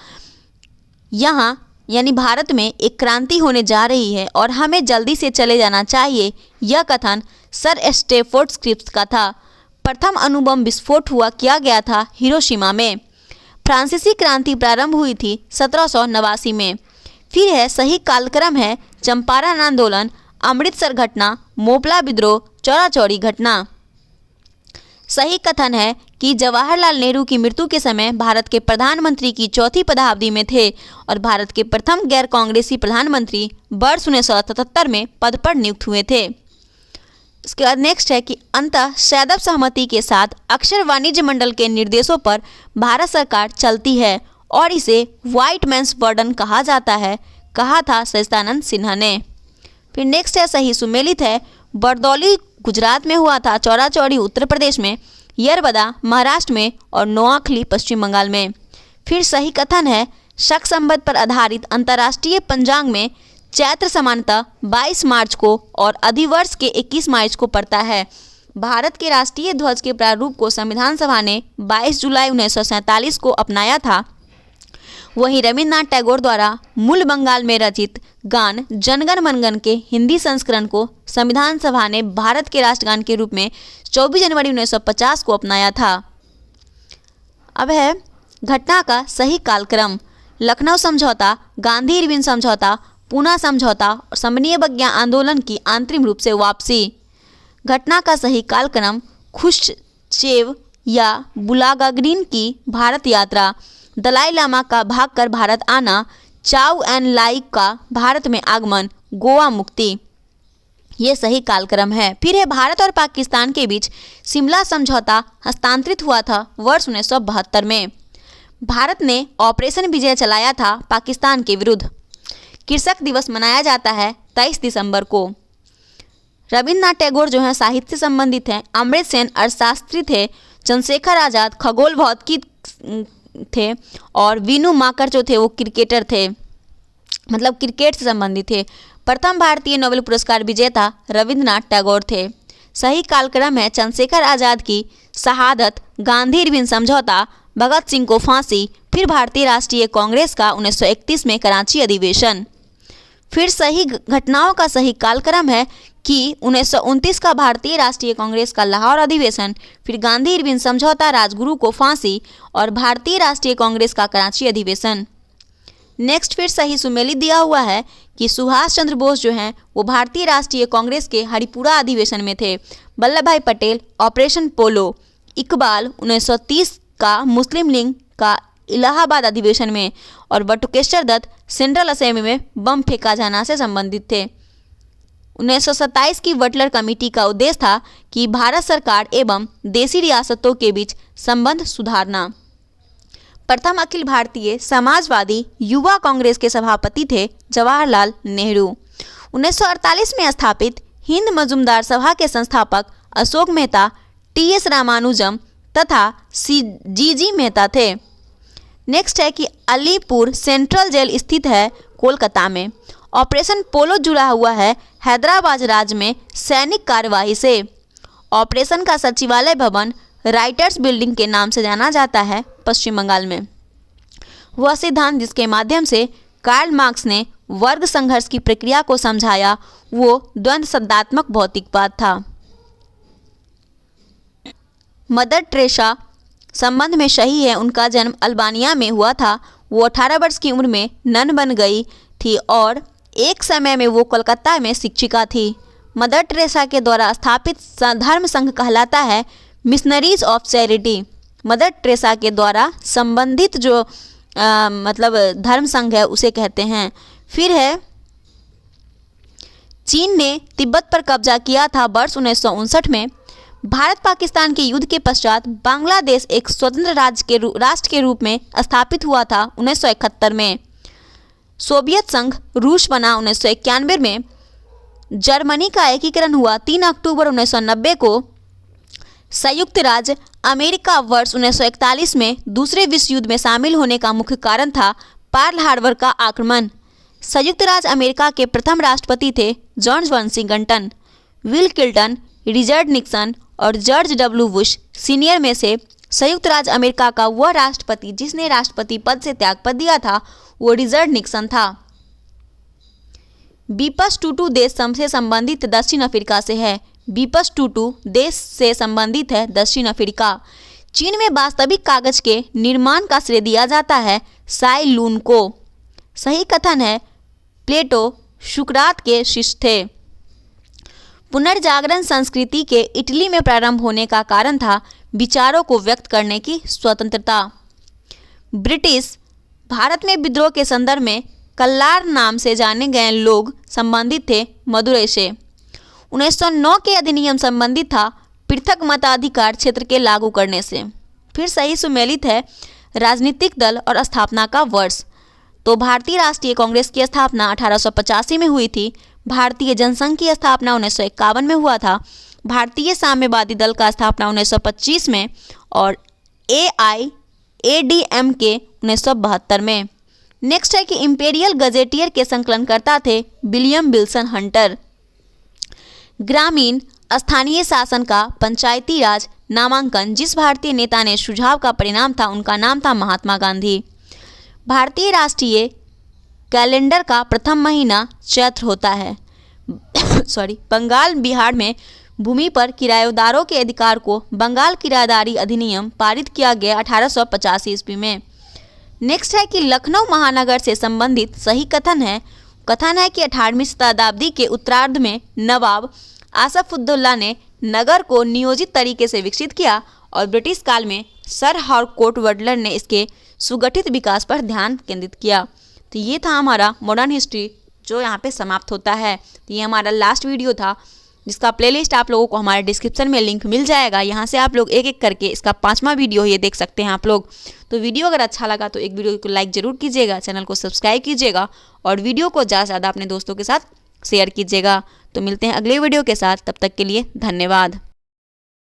यहाँ यानी भारत में एक क्रांति होने जा रही है और हमें जल्दी से चले जाना चाहिए, यह कथन सर स्टैफोर्ड क्रिप्स का था। प्रथम अणुबम विस्फोट किया गया था हिरोशिमा में। फ्रांसीसी क्रांति प्रारंभ हुई थी 1789 में। फिर है सही कालक्रम है चंपारण आंदोलन, अमृतसर घटना, मोपला विद्रोह, चौरा चौरी घटना। सही कथन है कि जवाहरलाल नेहरू की मृत्यु के समय भारत के प्रधानमंत्री की चौथी पदावधि में थे और भारत के प्रथम गैर कांग्रेसी प्रधानमंत्री वर्ष 1977 में पद पर नियुक्त हुए थे। इसके बाद नेक्स्ट है कि अंततः सैदव सहमति के साथ अक्षर वाणिज्य मंडल के निर्देशों पर भारत सरकार चलती है और इसे व्हाइट मैन्स बर्डन कहा जाता है, कहा था सच्चिदानंद सिन्हा ने। फिर नेक्स्ट है सही सुमेलित है बरदौली गुजरात में हुआ था, चौरा चौरी उत्तर प्रदेश में, यरबदा महाराष्ट्र में और नोआखली पश्चिम बंगाल में। फिर सही कथन है शक संबंध पर आधारित अंतर्राष्ट्रीय पंचांग में चैत्र सामान्यतः 22 मार्च को और अधिवर्ष के 21 मार्च को पड़ता है। भारत के राष्ट्रीय ध्वज के प्रारूप को संविधान सभा ने 22 जुलाई 1947 को अपनाया था। वहीं रविन्द्रनाथ टैगोर द्वारा मूल बंगाल में रचित गान जनगण मनगण के हिंदी संस्करण को संविधान सभा ने भारत के राष्ट्रगान के रूप में 24 जनवरी 1950 को अपनाया था। अब है घटना का सही कालक्रम, लखनऊ समझौता, गांधी इरविन समझौता, पूना समझौता और समन्वय बग्या आंदोलन की आंतरिक रूप से वापसी। घटना का सही कालक्रम खुश्चेव या बुलागाग्रीन की भारत यात्रा, दलाई लामा का भागकर भारत आना, चाउ एन लाई का भारत में आगमन, गोवा मुक्ति, ये सही कालक्रम है। फिर है भारत और पाकिस्तान के बीच शिमला समझौता हस्तांतरित हुआ था वर्ष 1972 में। भारत ने ऑपरेशन विजय चलाया था पाकिस्तान के विरुद्ध। कृषक दिवस मनाया जाता है 23 दिसंबर को। रविन्द्रनाथ टैगोर जो है साहित्य संबंधित हैं, अमृत सेन अर्थशास्त्री थे, चंद्रशेखर आज़ाद खगोल भौतिकी थे और वीनू माकर जो थे वो क्रिकेटर थे, मतलब क्रिकेट से संबंधित थे। प्रथम भारतीय नोबेल पुरस्कार विजेता रविन्द्रनाथ टैगोर थे। सही कालक्रम है चंद्रशेखर आज़ाद की शहादत, गांधी इरविन समझौता, भगत सिंह को फांसी, फिर भारतीय राष्ट्रीय कांग्रेस का 1931 में कराची अधिवेशन। फिर सही घटनाओं का सही कालक्रम है कि 1929 का भारतीय राष्ट्रीय कांग्रेस का लाहौर अधिवेशन, फिर गांधी इरविन समझौता, राजगुरु को फांसी और भारतीय राष्ट्रीय कांग्रेस का कराची अधिवेशन। नेक्स्ट फिर सही सुमेलित दिया हुआ है कि सुभाष चंद्र बोस जो हैं वो भारतीय राष्ट्रीय कांग्रेस के हरिपुरा अधिवेशन में थे। वल्लभ भाई पटेल ऑपरेशन पोलो, इकबाल 1930 का मुस्लिम लीग का इलाहाबाद अधिवेशन में और बटुकेश्वर दत्त सेंट्रल असेंबली में बम फेंका जाना से संबंधित थे। 1927 की बटलर कमेटी का उद्देश्य था कि भारत सरकार एवं देशी रियासतों के बीच संबंध सुधारना। प्रथम अखिल भारतीय समाजवादी युवा कांग्रेस के सभापति थे जवाहरलाल नेहरू। 1948 में स्थापित हिंद मजूमदार सभा के संस्थापक अशोक मेहता, टी.एस. रामानुजम तथा जी मेहता थे। नेक्स्ट है कि अलीपुर सेंट्रल जेल स्थित है कोलकाता में। ऑपरेशन पोलो जुड़ा हुआ है हैदराबाद राज्य में सैनिक कार्यवाही से। ऑपरेशन का सचिवालय भवन राइटर्स बिल्डिंग के नाम से जाना जाता है पश्चिम बंगाल में। वह सिद्धांत जिसके माध्यम से कार्ल मार्क्स ने वर्ग संघर्ष की प्रक्रिया को समझाया वो द्वंद्व सदात्मक भौतिकवाद था। मदर टेरेसा संबंध में सही है, उनका जन्म अल्बानिया में हुआ था। वो 18 वर्ष की उम्र में नन बन गई थी और एक समय में वो कोलकाता में शिक्षिका थी। मदर टेरेसा के द्वारा स्थापित धर्म संघ कहलाता है missionaries of charity. Mother Teresa के द्वारा संबंधित जो मतलब धर्म संघ है उसे कहते हैं। फिर है चीन ने तिब्बत पर कब्जा किया था वर्ष 1959 में। भारत पाकिस्तान के युद्ध के पश्चात बांग्लादेश एक स्वतंत्र राष्ट्र के रूप में स्थापित हुआ था 1971 में। सोवियत संघ रूस बना 1991 में। जर्मनी का एकीकरण हुआ 3 अक्टूबर 1990 को। संयुक्त राज्य अमेरिका वर्ष 1941 में दूसरे विश्व युद्ध में शामिल होने का मुख्य कारण था पर्ल हार्बर का आक्रमण। संयुक्त राज्य अमेरिका के प्रथम राष्ट्रपति थे George Washington, bill Clinton, Richard Nixon और जॉर्ज डब्ल्यू बुश सीनियर में से संयुक्त राज्य अमेरिका का वह राष्ट्रपति जिसने राष्ट्रपति पद से त्यागपत्र दिया था वो रिचर्ड निक्सन था। बीपस टूटू देश से संबंधित दक्षिण अफ्रीका से है। बीपस टूटू देश से संबंधित है दक्षिण अफ्रीका। चीन में वास्तविक कागज के निर्माण का श्रेय दिया जाता है साई लून को। सही कथन है प्लेटो सुकरात के शिष्य थे। पुनर्जागरण संस्कृति के इटली में प्रारंभ होने का कारण था विचारों को व्यक्त करने की स्वतंत्रता। ब्रिटिश भारत में विद्रोह के संदर्भ में कल्लार नाम से जाने गए लोग संबंधित थे मदुरै से। 1909 के अधिनियम संबंधित था पृथक मताधिकार क्षेत्र के लागू करने से। फिर सही सुमेलित है राजनीतिक दल और स्थापना का वर्ष। तो भारतीय राष्ट्रीय कांग्रेस की स्थापना 1885 में हुई थी। भारतीय जनसंघ की स्थापना 1951 में हुआ था। भारतीय साम्यवादी दल का स्थापना 1925 में और AIADMK 1972 में। नेक्स्ट है कि इंपीरियल गजेटियर के संकलनकर्ता थे विलियम विल्सन हंटर। ग्रामीण स्थानीय शासन का पंचायती राज नामांकन जिस भारतीय नेता ने सुझाव का परिणाम था उनका नाम था महात्मा गांधी। भारतीय राष्ट्रीय कैलेंडर का प्रथम महीना चैत्र होता है। बंगाल बिहार में भूमि पर किराएदारों के अधिकार को बंगाल किराएदारी अधिनियम पारित किया गया 1885 ईस्वी में। नेक्स्ट है कि लखनऊ महानगर से संबंधित सही कथन है कि 18वीं शताब्दी के उत्तरार्ध में नवाब आसफउद्दौला ने नगर को नियोजित तरीके से विकसित किया और ब्रिटिश काल में सर हार्कोर्ट बटलर ने इसके सुगठित विकास पर ध्यान केंद्रित किया। तो ये था हमारा मॉडर्न हिस्ट्री जो यहाँ पे समाप्त होता है। तो ये हमारा लास्ट वीडियो था जिसका प्लेलिस्ट आप लोगों को हमारे डिस्क्रिप्शन में लिंक मिल जाएगा। यहाँ से आप लोग एक एक करके इसका 5वां वीडियो ये देख सकते हैं आप लोग। तो वीडियो अगर अच्छा लगा तो एक वीडियो को लाइक ज़रूर कीजिएगा, चैनल को सब्सक्राइब कीजिएगा और वीडियो को ज़्यादा से ज़्यादा अपने दोस्तों के साथ शेयर कीजिएगा। तो मिलते हैं अगले वीडियो के साथ, तब तक के लिए धन्यवाद।